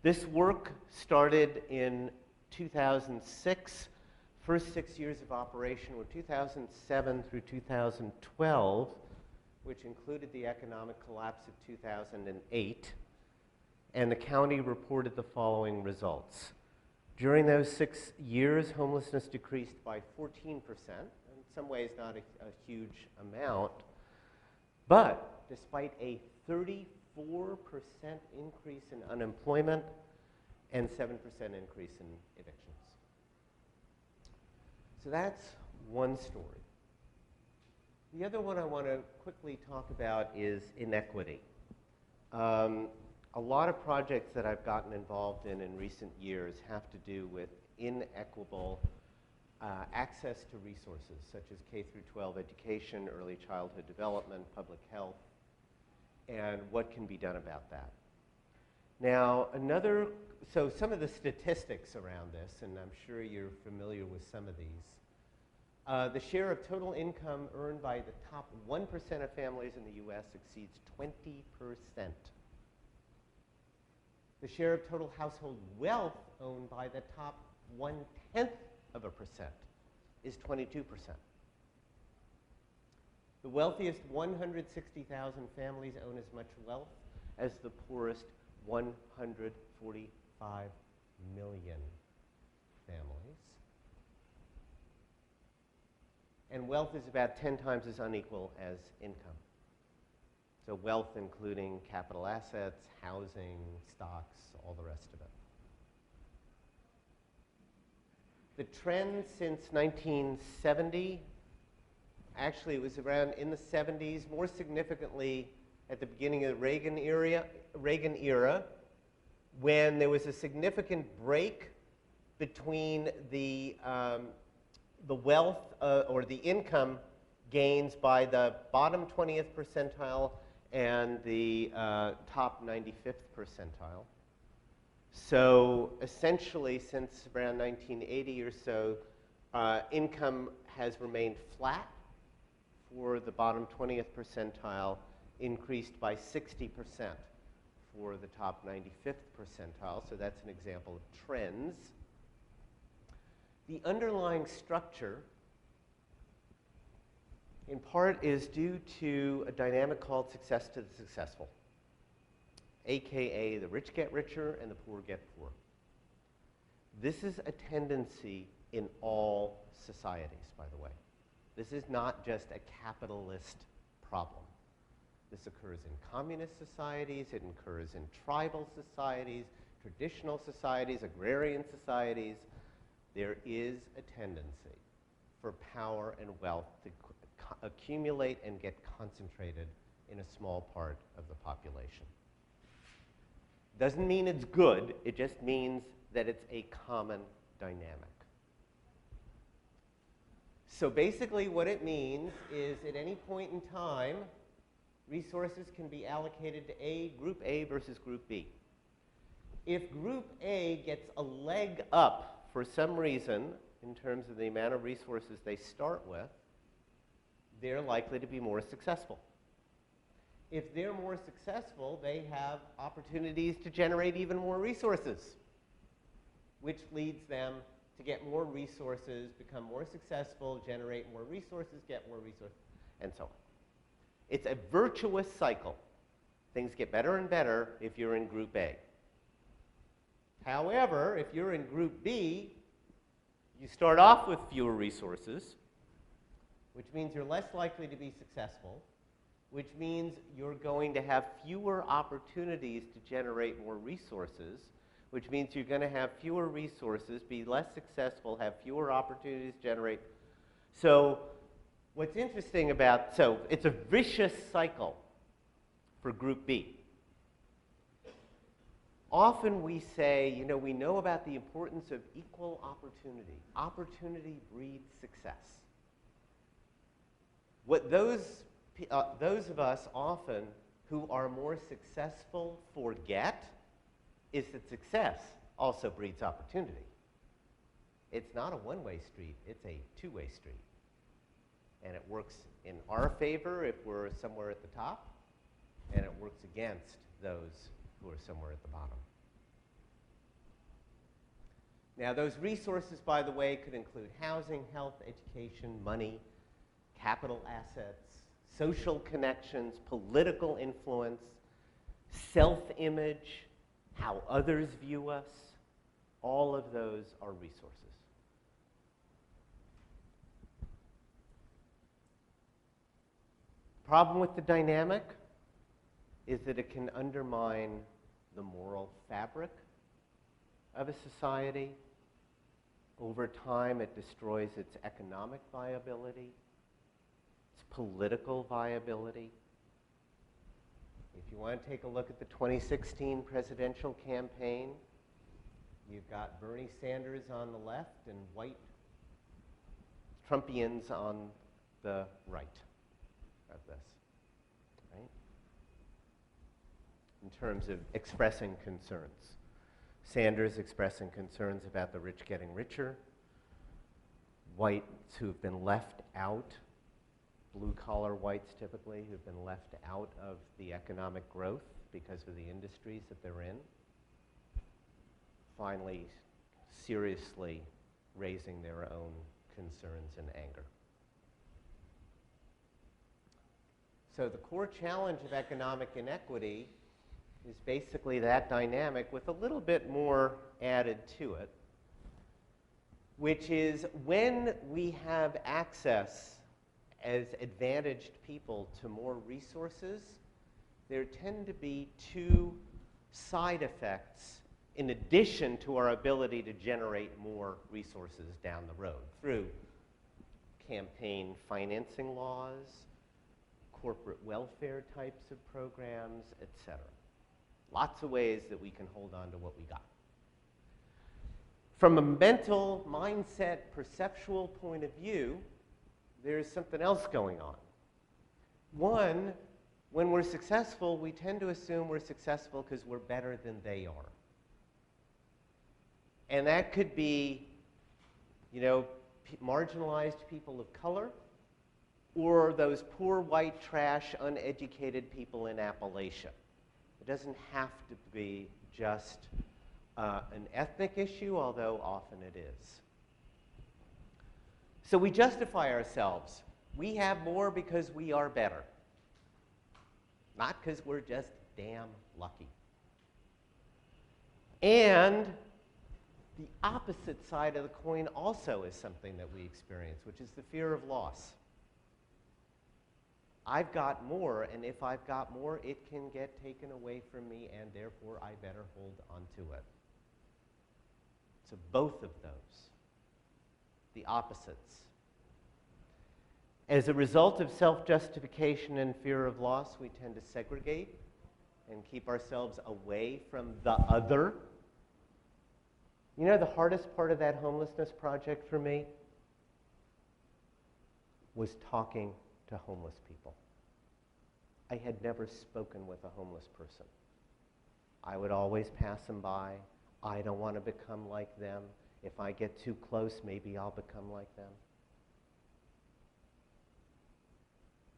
Speaker 2: This work started in 2006. First 6 years of operation were 2007 through 2012, which included the economic collapse of 2008. And the county reported the following results. During those 6 years, homelessness decreased by 14%. In some ways, not a huge amount. But despite a 34% increase in unemployment and 7% increase in evictions. So that's one story. The other one I want to quickly talk about is inequity. A lot of projects that I've gotten involved in recent years have to do with inequitable access to resources, such as K through 12 education, early childhood development, public health, and what can be done about that. Now, so some of the statistics around this, and I'm sure you're familiar with some of these. The share of total income earned by the top 1% of families in the US exceeds 20%. The share of total household wealth owned by the top 1/10 of a percent is 22%. The wealthiest 160,000 families own as much wealth as the poorest 145 million families. And wealth is about 10 times as unequal as income. So wealth including capital assets, housing, stocks, all the rest of it. The trend since 1970, actually it was around in the 70s, more significantly at the beginning of the Reagan era, when there was a significant break between the wealth or the income gains by the bottom 20th percentile and the top 95th percentile. So essentially, since around 1980 or so, income has remained flat for the bottom 20th percentile, increased by 60% for the top 95th percentile. So that's an example of trends. The underlying structure, in part, is due to a dynamic called success to the successful, AKA the rich get richer and the poor get poorer. This is a tendency in all societies, by the way. This is not just a capitalist problem. This occurs in communist societies, it occurs in tribal societies, traditional societies, agrarian societies. There is a tendency for power and wealth to accumulate and get concentrated in a small part of the population. Doesn't mean it's good, it just means that it's a common dynamic. So basically what it means is at any point in time, resources can be allocated to Group A versus Group B. If Group A gets a leg up for some reason in terms of the amount of resources they start with, they're likely to be more successful. If they're more successful, they have opportunities to generate even more resources, which leads them to get more resources, become more successful, generate more resources, get more resources, and so on. It's a virtuous cycle. Things get better and better if you're in Group A. However, if you're in Group B, you start off with fewer resources, which means you're less likely to be successful, which means you're going to have fewer opportunities to generate more resources, which means you're going to have fewer resources, be less successful, have fewer opportunities to generate. So what's interesting about, so it's a vicious cycle for Group B. Often we say, you know, we know about the importance of equal opportunity. Opportunity breeds success. What those of us often who are more successful forget is that success also breeds opportunity. It's not a one-way street, it's a two-way street. And it works in our favor if we're somewhere at the top, and it works against those who are somewhere at the bottom. Now, those resources, by the way, could include housing, health, education, money, capital assets, social connections, political influence, self-image, how others view us. All of those are resources. Problem with the dynamic is that it can undermine the moral fabric of a society. Over time, it destroys its economic viability, its political viability. If you want to take a look at the 2016 presidential campaign, you've got Bernie Sanders on the left and white Trumpians on the right of this, right? in terms of expressing concerns. Sanders expressing concerns about the rich getting richer, whites who've been left out, blue-collar whites typically, who've been left out of the economic growth because of the industries that they're in, finally seriously raising their own concerns and anger. So the core challenge of economic inequity is basically that dynamic with a little bit more added to it, which is when we have access as advantaged people to more resources, there tend to be two side effects in addition to our ability to generate more resources down the road through campaign financing laws, corporate welfare types of programs, etc. Lots of ways that we can hold on to what we got. From a mental, mindset, perceptual point of view, there's something else going on. One, when we're successful, we tend to assume we're successful because we're better than they are. And that could be, marginalized people of color, or those poor white trash uneducated people in Appalachia. It doesn't have to be just an ethnic issue, although often it is. So we justify ourselves. We have more because we are better, not because we're just damn lucky. And the opposite side of the coin also is something that we experience, which is the fear of loss. I've got more, and if I've got more, it can get taken away from me, and therefore I better hold onto it. So both of those, the opposites. As a result of self-justification and fear of loss, we tend to segregate and keep ourselves away from the other. You know, the hardest part of that homelessness project for me was talking to homeless people. I had never spoken with a homeless person. I would always pass them by. I don't want to become like them. If I get too close, maybe I'll become like them.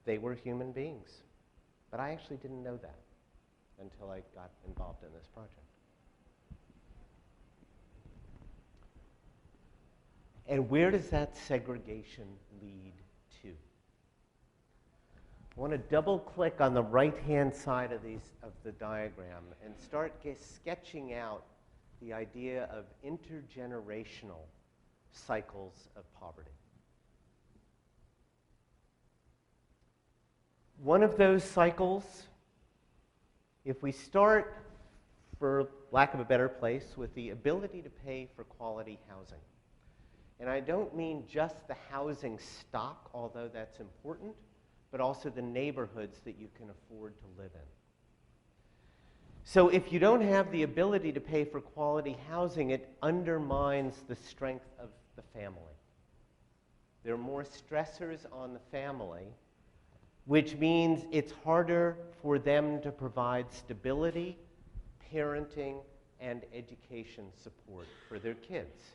Speaker 2: They were human beings. But I actually didn't know that until I got involved in this project. And where does that segregation lead to? I want to double-click on the right-hand side of the diagram and start sketching out the idea of intergenerational cycles of poverty. One of those cycles, if we start, for lack of a better place, with the ability to pay for quality housing. And I don't mean just the housing stock, although that's important, but also the neighborhoods that you can afford to live in. So if you don't have the ability to pay for quality housing, it undermines the strength of the family. There are more stressors on the family, which means it's harder for them to provide stability, parenting, and education support for their kids.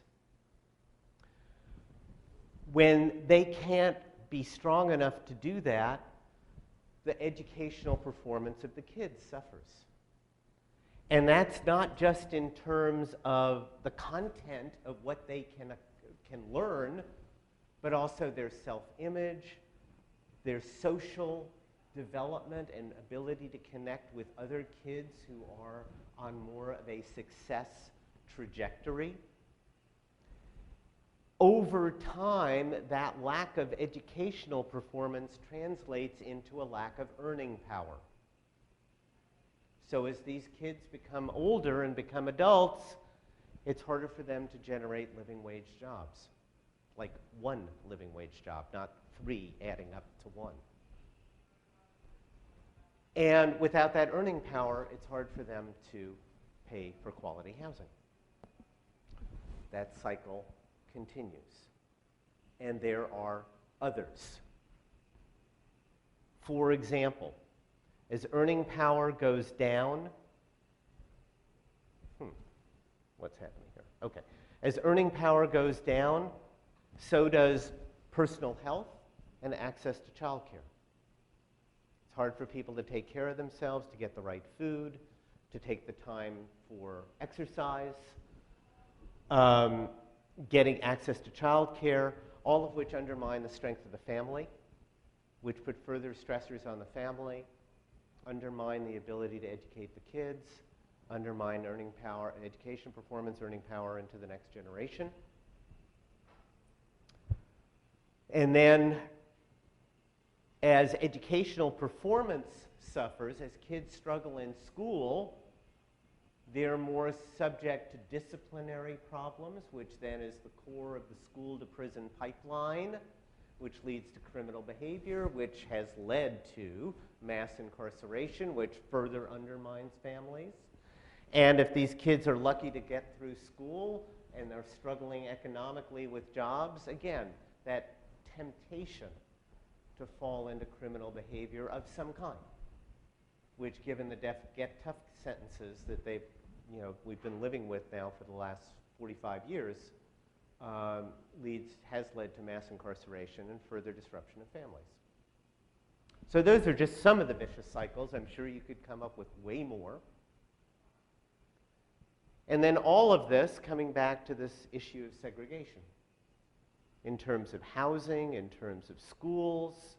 Speaker 2: When they can't be strong enough to do that, the educational performance of the kids suffers. And that's not just in terms of the content of what they can learn, but also their self-image, their social development and ability to connect with other kids who are on more of a success trajectory. Over time, that lack of educational performance translates into a lack of earning power. So as these kids become older and become adults, it's harder for them to generate living wage jobs. Like one living wage job, not 3 adding up to 1. And without that earning power, it's hard for them to pay for quality housing. That cycle continues. And there are others. For example, as earning power goes down, what's happening here. Okay. As earning power goes down, so does personal health and access to childcare. It's hard for people to take care of themselves, to get the right food, to take the time for exercise, getting access to childcare, all of which undermine the strength of the family, which put further stressors on the family, undermine the ability to educate the kids, undermine earning power, education performance, earning power into the next generation. And then as educational performance suffers, as kids struggle in school, they're more subject to disciplinary problems, which then is the core of the school to prison pipeline, which leads to criminal behavior, which has led to mass incarceration, which further undermines families. And if these kids are lucky to get through school and they're struggling economically with jobs, again, that temptation to fall into criminal behavior of some kind, which given the get tough sentences that we've been living with now for the last 45 years, has led to mass incarceration and further disruption of families. So those are just some of the vicious cycles. I'm sure you could come up with way more. And then all of this coming back to this issue of segregation in terms of housing, in terms of schools,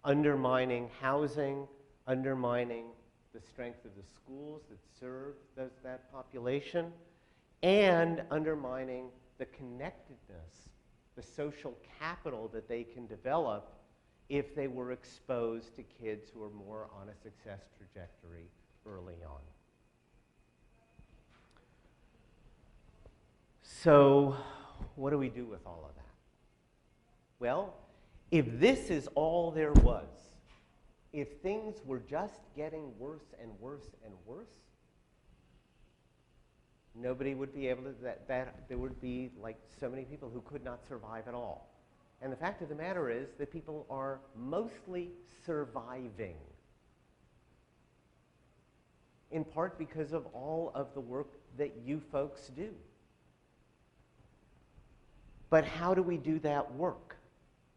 Speaker 2: undermining housing, undermining the strength of the schools that serve that population, and undermining the connectedness, the social capital that they can develop if they were exposed to kids who are more on a success trajectory early on. So what do we do with all of that? Well, if this is all there was, if things were just getting worse and worse and worse, nobody would be able to, there would be like so many people who could not survive at all. And the fact of the matter is that people are mostly surviving, in part because of all of the work that you folks do. But how do we do that work?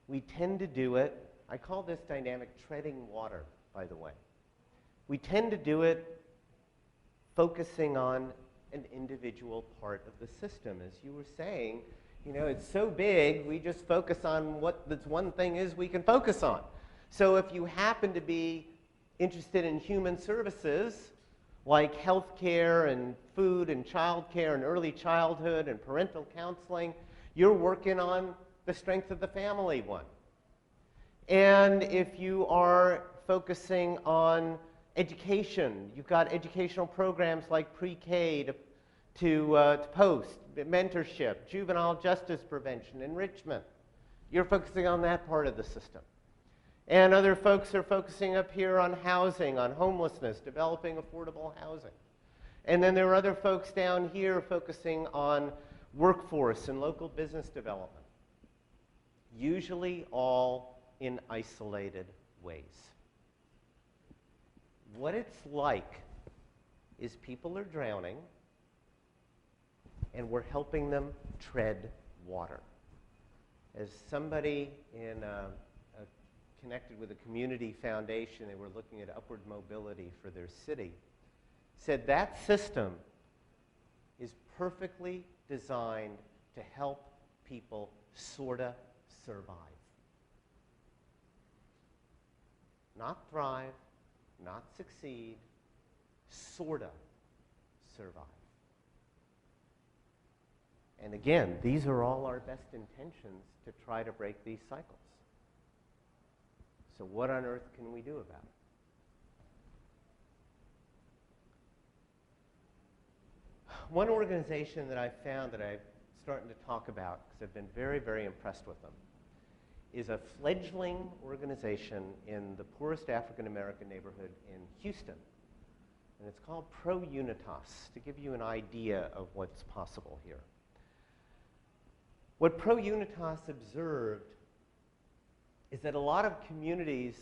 Speaker 2: We tend to do it, I call this dynamic treading water, by the way. We tend to do it focusing on an individual part of the system. As you were saying, it's so big, we just focus on what this one thing is we can focus on. So if you happen to be interested in human services, like healthcare and food and childcare and early childhood and parental counseling, you're working on the strength of the family one. And if you are focusing on education, you've got educational programs like pre-K to post, mentorship, juvenile justice prevention, enrichment. You're focusing on that part of the system. And other folks are focusing up here on housing, on homelessness, developing affordable housing. And then there are other folks down here focusing on workforce and local business development, usually all in isolated ways. What it's like is people are drowning and we're helping them tread water. As somebody connected with a community foundation, they were looking at upward mobility for their city, said that system is perfectly designed to help people sorta survive. Not thrive, not succeed, sorta survive. And again, these are all our best intentions to try to break these cycles. So what on earth can we do about it? One organization that I found that I'm starting to talk about, because I've been very, very impressed with them, is a fledgling organization in the poorest African-American neighborhood in Houston. And it's called Pro Unitas, to give you an idea of what's possible here. What Pro Unitas observed is that a lot of communities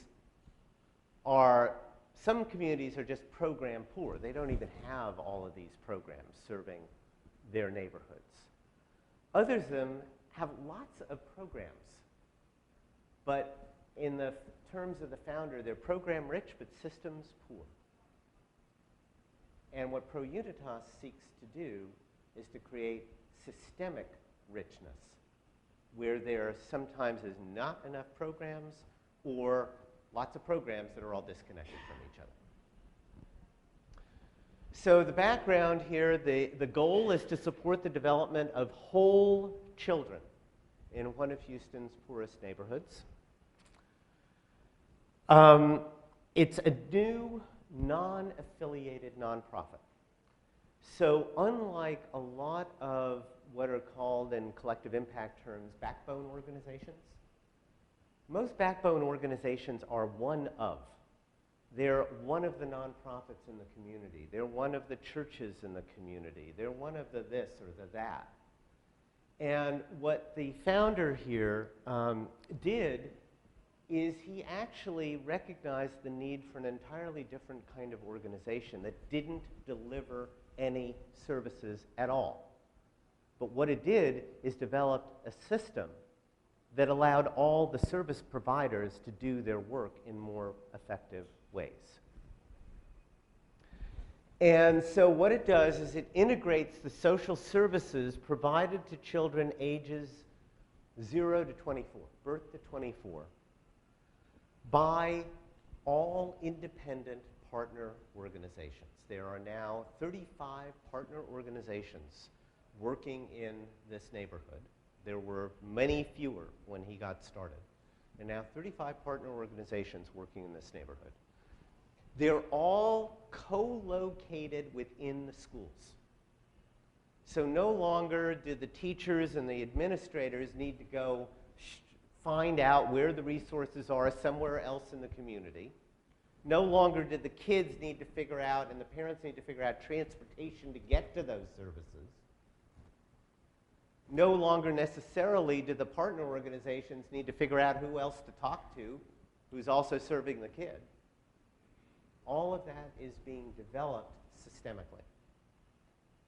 Speaker 2: some communities are just program poor. They don't even have all of these programs serving their neighborhoods. Others of them have lots of programs, but in the terms of the founder, they're program rich but systems poor. And what Pro Unitas seeks to do is to create systemic richness, where there sometimes is not enough programs or lots of programs that are all disconnected from each other. So the background here, the goal is to support the development of whole children in one of Houston's poorest neighborhoods. It's a new, non-affiliated nonprofit. So unlike a lot of what are called in collective impact terms backbone organizations, most backbone organizations are one of. They're one of the nonprofits in the community. They're one of the churches in the community. They're one of the this or the that. And what the founder here did is he actually recognized the need for an entirely different kind of organization that didn't deliver any services at all. But what it did is developed a system that allowed all the service providers to do their work in more effective ways. And so what it does is it integrates the social services provided to children ages 0 to 24, birth to 24, by all independent partner organizations. There are now 35 partner organizations working in this neighborhood. There were many fewer when he got started. And now 35 partner organizations working in this neighborhood. They're all co-located within the schools. So no longer do the teachers and the administrators need to go find out where the resources are somewhere else in the community. No longer did the kids need to figure out and the parents need to figure out transportation to get to those services. No longer necessarily do the partner organizations need to figure out who else to talk to who's also serving the kid. All of that is being developed systemically.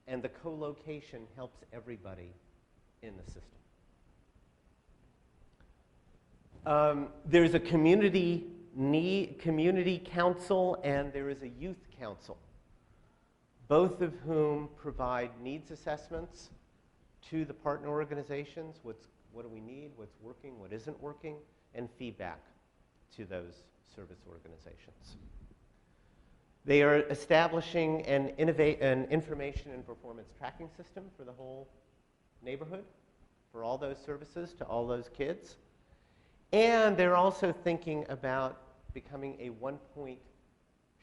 Speaker 2: And the co-location helps everybody in the system. There's a community council and there is a youth council, both of whom provide needs assessments to the partner organizations. What do we need, what's working, what isn't working, and feedback to those service organizations. They are establishing an information and performance tracking system for the whole neighborhood, for all those services to all those kids. And they're also thinking about becoming a one-point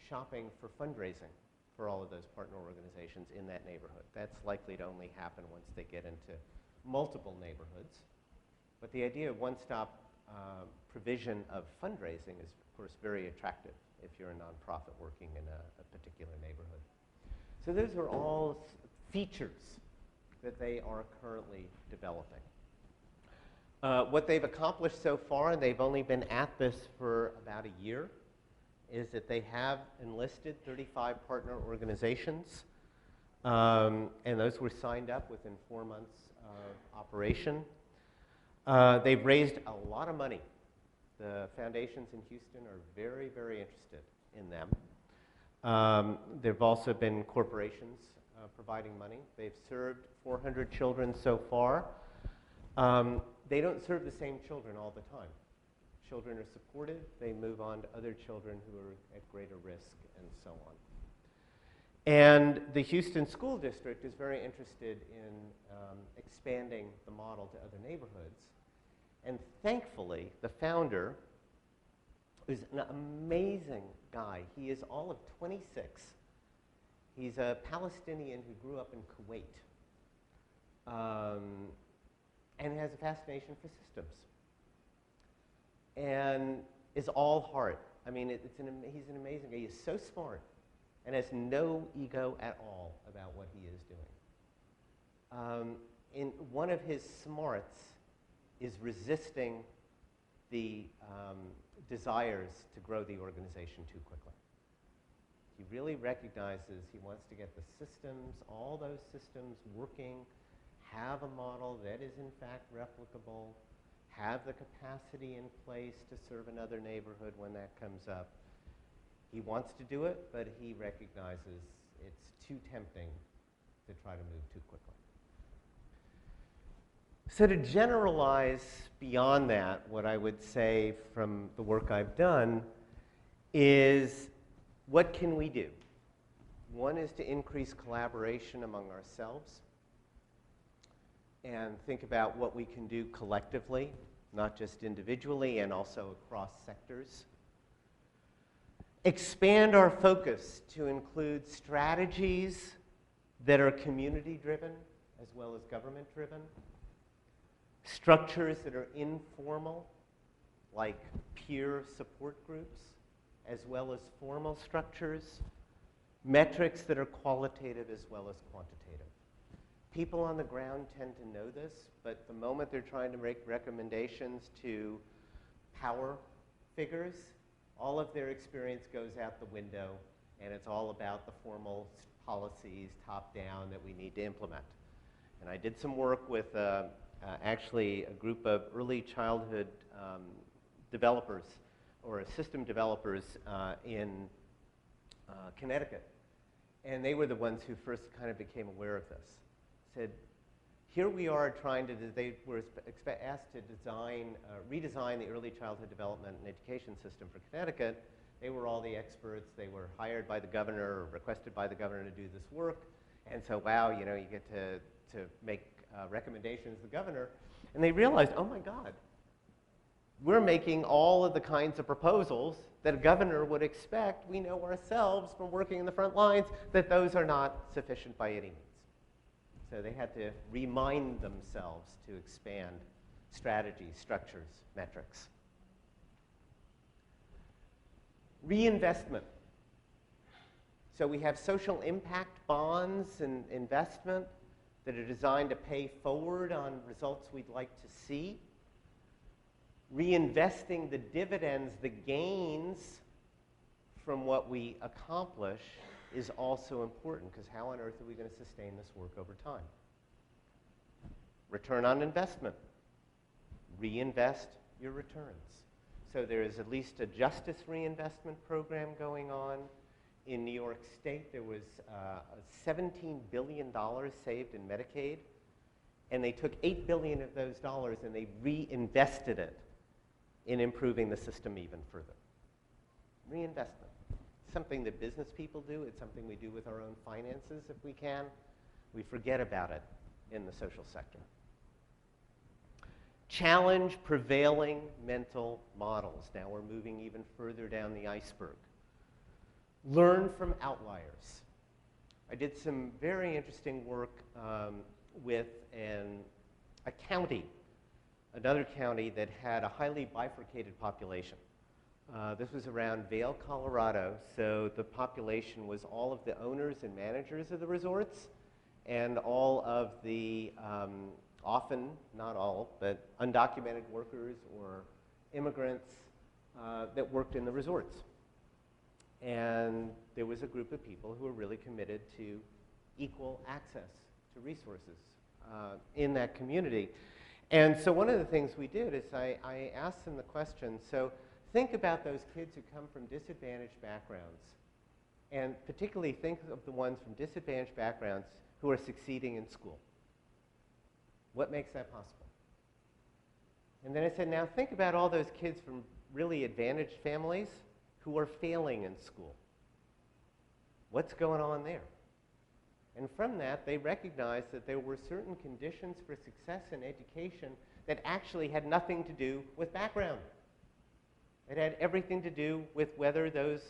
Speaker 2: shopping for fundraising for all of those partner organizations in that neighborhood. That's likely to only happen once they get into multiple neighborhoods. But the idea of one-stop provision of fundraising is, of course, very attractive if you're a nonprofit working in a particular neighborhood. So those are all features that they are currently developing. What they've accomplished so far, and they've only been at this for about a year, is that they have enlisted 35 partner organizations, and those were signed up within 4 months of operation. They've raised a lot of money. The foundations in Houston are very, very interested in them. There have also been corporations providing money. They've served 400 children so far. They don't serve the same children all the time. Children are supported. They move on to other children who are at greater risk and so on. And the Houston School District is very interested in expanding the model to other neighborhoods. And thankfully, the founder is an amazing guy. He is all of 26. He's a Palestinian who grew up in Kuwait and has a fascination for systems and is all heart. I mean, he's an amazing guy. He is so smart and has no ego at all about what he is doing. In one of his smarts is resisting the desires to grow the organization too quickly. He really recognizes he wants to get the systems, all those systems working, have a model that is in fact replicable, have the capacity in place to serve another neighborhood when that comes up. He wants to do it, but he recognizes it's too tempting to try to move too quickly. So to generalize beyond that, what I would say from the work I've done is, what can we do? One is to increase collaboration among ourselves and think about what we can do collectively, not just individually, and also across sectors. Expand our focus to include strategies that are community-driven as well as government-driven. Structures that are informal, like peer support groups, as well as formal structures. Metrics that are qualitative as well as quantitative. People on the ground tend to know this, but the moment they're trying to make recommendations to power figures, all of their experience goes out the window, and it's all about the formal policies, top-down, that we need to implement. And I did some work with actually a group of early childhood developers, or system developers in Connecticut. And they were the ones who first kind of became aware of this. Said, here we are trying to, they were asked to redesign the early childhood development and education system for Connecticut. They were all the experts. They were hired by the governor or requested by the governor to do this work. And so, wow, you know, you get to make recommendations to the governor. And they realized, oh my God, we're making all of the kinds of proposals that a governor would expect. We know ourselves from working in the front lines that those are not sufficient by any means. So they had to remind themselves to expand strategies, structures, metrics. Reinvestment. So we have social impact bonds and investment that are designed to pay forward on results we'd like to see. Reinvesting the dividends, the gains from what we accomplish is also important, because how on earth are we going to sustain this work over time? Return on investment. Reinvest your returns. So there is at least a justice reinvestment program going on. In New York State, there was $17 billion saved in Medicaid, and they took $8 billion of those dollars and they reinvested it in improving the system even further. Reinvestment. Something that business people do. It's something we do with our own finances if we can. We forget about it in the social sector. Challenge prevailing mental models. Now we're moving even further down the iceberg. Learn from outliers. I did some very interesting work with a county, another county that had a highly bifurcated population. This was around Vail, Colorado, so the population was all of the owners and managers of the resorts and all of the, often, not all, but undocumented workers or immigrants that worked in the resorts. And there was a group of people who were really committed to equal access to resources in that community. And so one of the things we did is I asked them the question, so think about those kids who come from disadvantaged backgrounds, and particularly think of the ones from disadvantaged backgrounds who are succeeding in school. What makes that possible? And then I said, now think about all those kids from really advantaged families who are failing in school. What's going on there? And from that, they recognized that there were certain conditions for success in education that actually had nothing to do with background. It had everything to do with whether those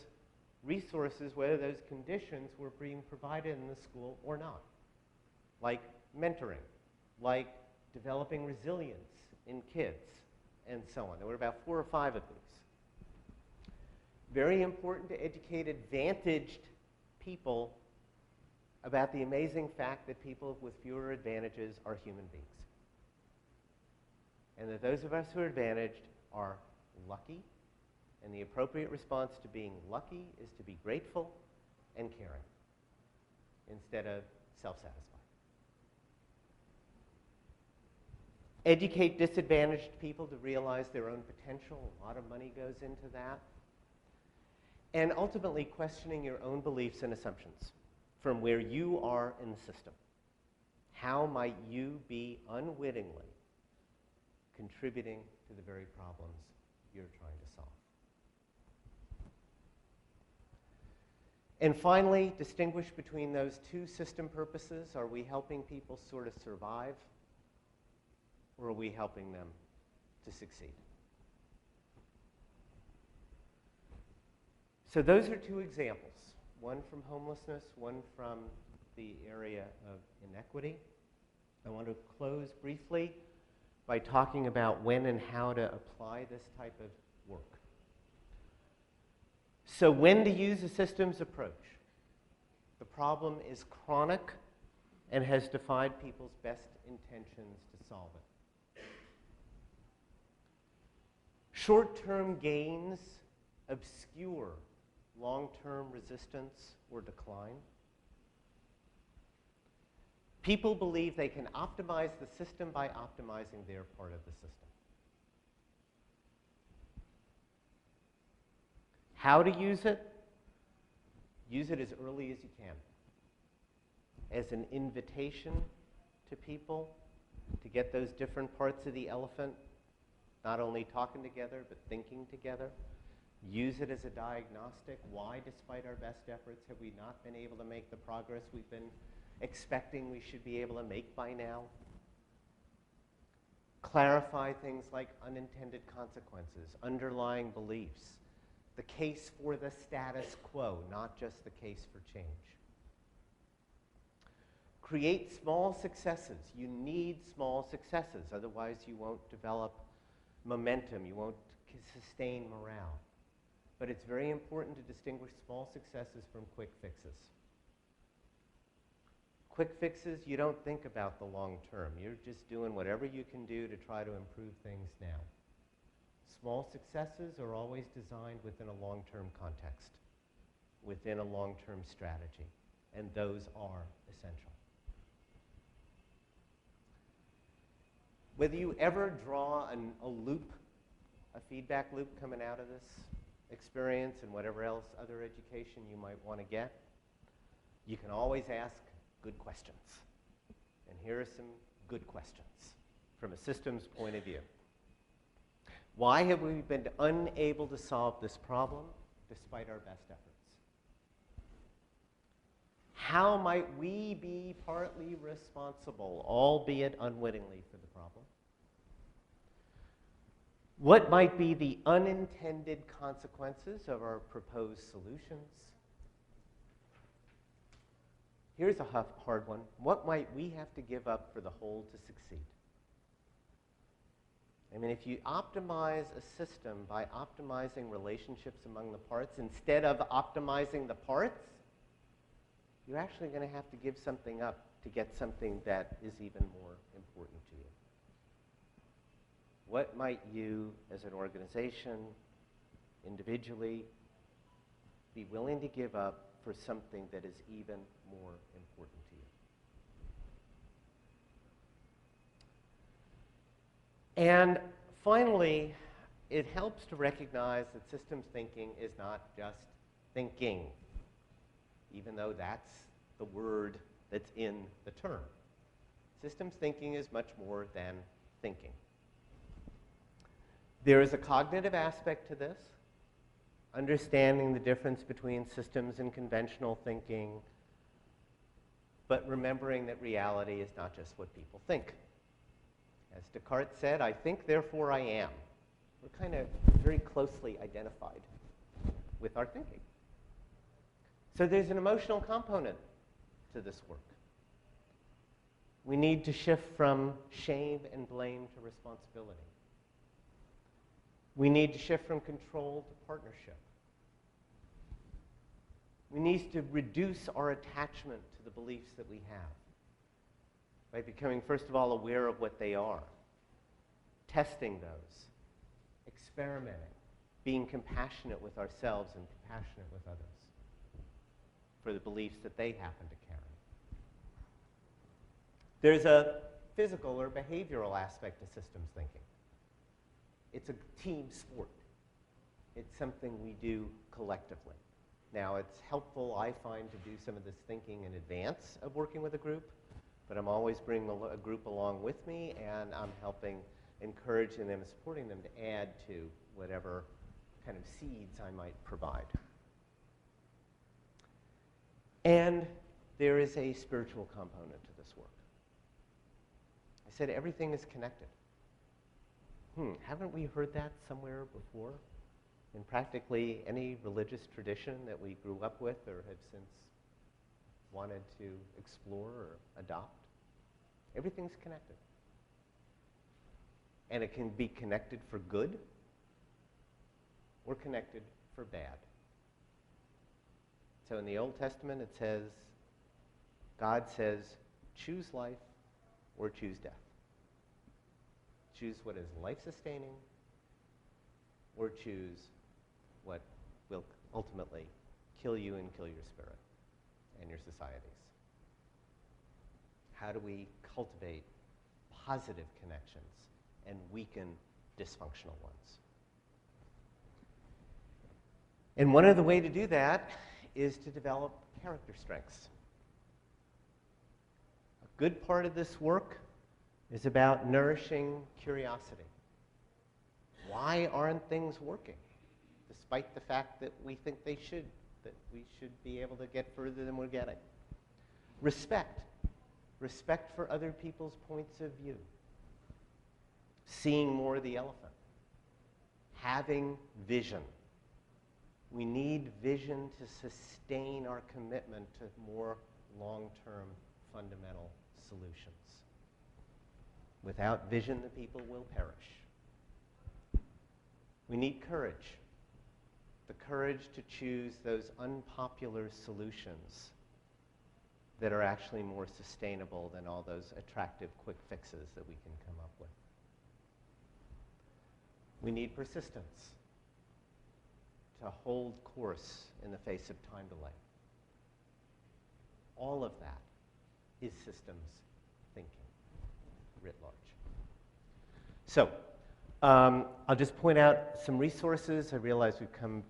Speaker 2: resources, whether those conditions were being provided in the school or not. Like mentoring, like developing resilience in kids, and so on. There were about 4 or 5 of these. Very important to educate advantaged people about the amazing fact that people with fewer advantages are human beings. And that those of us who are advantaged are lucky, and the appropriate response to being lucky is to be grateful and caring instead of self-satisfied. Educate disadvantaged people to realize their own potential. A lot of money goes into that. And ultimately, questioning your own beliefs and assumptions from where you are in the system. How might you be unwittingly contributing to the very problems you're trying to solve? And finally, distinguish between those two system purposes. Are we helping people sort of survive, or are we helping them to succeed? So those are two examples, one from homelessness, one from the area of inequity. I want to close briefly by talking about when and how to apply this type of work. So when to use a systems approach. The problem is chronic and has defied people's best intentions to solve it. Short-term gains obscure long-term resistance or decline. People believe they can optimize the system by optimizing their part of the system. How to use it? Use it as early as you can. As an invitation to people to get those different parts of the elephant not only talking together, but thinking together. Use it as a diagnostic. Why, despite our best efforts, have we not been able to make the progress we've been expecting we should be able to make by now? Clarify things like unintended consequences, underlying beliefs, the case for the status quo, not just the case for change. Create small successes. You need small successes, otherwise you won't develop momentum, you won't sustain morale. But it's very important to distinguish small successes from quick fixes. Quick fixes, you don't think about the long term. You're just doing whatever you can do to try to improve things now. Small successes are always designed within a long-term context, within a long-term strategy, and those are essential. Whether you ever draw a loop, a feedback loop coming out of this experience and whatever else other education you might want to get, you can always ask good questions. And here are some good questions from a systems point of view. Why have we been unable to solve this problem despite our best efforts? How might we be partly responsible, albeit unwittingly, for the problem? What might be the unintended consequences of our proposed solutions? Here's a hard one. What might we have to give up for the whole to succeed? I mean, if you optimize a system by optimizing relationships among the parts instead of optimizing the parts, you're actually going to have to give something up to get something that is even more important to you. What might you, as an organization, individually, be willing to give up for something that is even more important to you? And finally, it helps to recognize that systems thinking is not just thinking, even though that's the word that's in the term. Systems thinking is much more than thinking. There is a cognitive aspect to this, understanding the difference between systems and conventional thinking, but remembering that reality is not just what people think. As Descartes said, I think, therefore I am. We're kind of very closely identified with our thinking. So there's an emotional component to this work. We need to shift from shame and blame to responsibility. We need to shift from control to partnership. We need to reduce our attachment to the beliefs that we have by becoming, first of all, aware of what they are, testing those, experimenting, being compassionate with ourselves and compassionate with others. for the beliefs that they happen to carry. There's a physical or behavioral aspect to systems thinking. It's a team sport. It's something we do collectively. Now, it's helpful, I find, to do some of this thinking in advance of working with a group, but I'm always bringing a group along with me, and I'm helping, encouraging them, supporting them to add to whatever kind of seeds I might provide. And there is a spiritual component to this work. I said everything is connected. Haven't we heard that somewhere before? In practically any religious tradition that we grew up with or have since wanted to explore or adopt? Everything's connected. And it can be connected for good or connected for bad. So in the Old Testament it says, God says, choose life or choose death. Choose what is life-sustaining or choose what will ultimately kill you and kill your spirit and your societies. How do we cultivate positive connections and weaken dysfunctional ones? And one of the ways to do that is to develop character strengths. A good part of this work is about nourishing curiosity. Why aren't things working? Despite the fact that we think they should, that we should be able to get further than we're getting. Respect. Respect for other people's points of view. Seeing more of the elephant. Having vision. We need vision to sustain our commitment to more long-term fundamental solutions. Without vision, the people will perish. We need courage. The courage to choose those unpopular solutions that are actually more sustainable than all those attractive quick fixes that we can come up with. We need persistence to hold course in the face of time delay. All of that is systems thinking, writ large. So, I'll just point out some resources. I realize we've come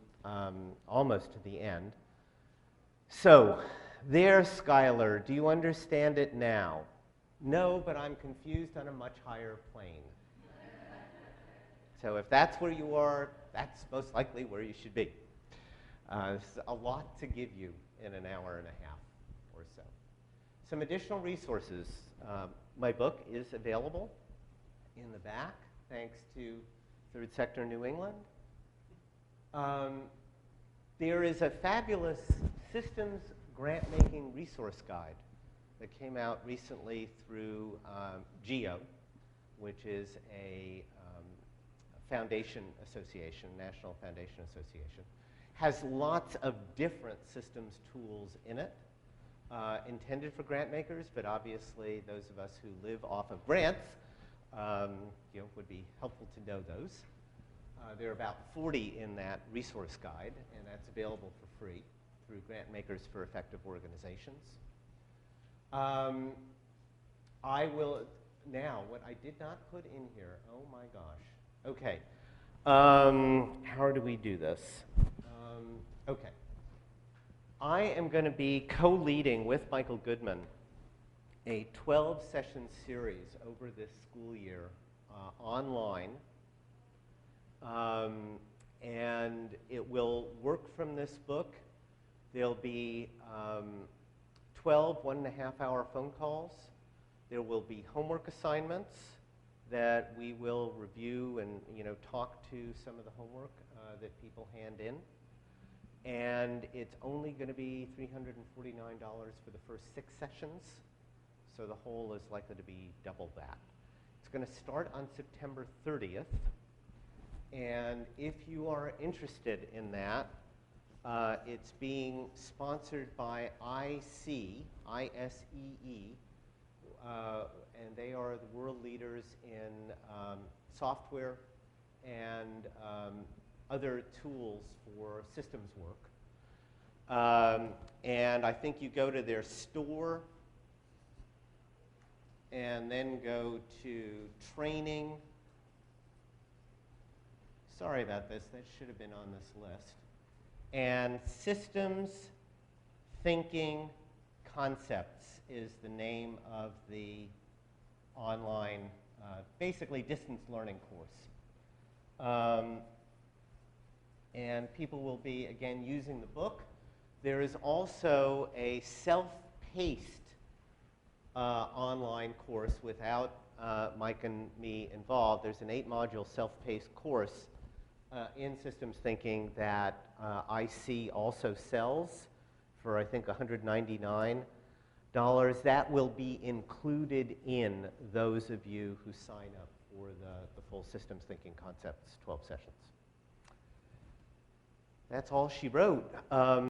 Speaker 2: almost to the end. So, there, Schuyler, do you understand it now? No, but I'm confused on a much higher plane. So if that's where you are, that's most likely where you should be. There's a lot to give you in an hour and a half or so. Some additional resources. My book is available in the back, thanks to Third Sector New England. There is a fabulous systems grant-making resource guide that came out recently through GEO, which is a foundation association, National Foundation Association. Has lots of different systems tools in it, intended for grant makers, but obviously those of us who live off of grants, would be helpful to know those. There are about 40 in that resource guide, and that's available for free through Grant Makers for Effective Organizations. I will, now, what I did not put in here, oh my gosh. Okay, how do we do this? Okay. I am going to be co-leading with Michael Goodman a 12-session series over this school year online. And it will work from this book. There'll be 12 one-and-a-half-hour phone calls. There will be homework assignments that we will review and talk to some of the homework that people hand in. And it's only going to be $349 for the first 6 sessions. So the whole is likely to be double that. It's going to start on September 30th. And if you are interested in that, it's being sponsored by ISEE, and they are the world leaders in software and other tools for systems work. And I think you go to their store and then go to training. Sorry about this, that should have been on this list. And systems, thinking, concepts is the name of the online, basically distance learning course. And people will be, again, using the book. There is also a self-paced online course without Mike and me involved. There's an 8-module self-paced course in systems thinking that IC also sells for, I think, $199. That will be included in those of you who sign up for the full systems thinking concepts 12 sessions. That's all she wrote.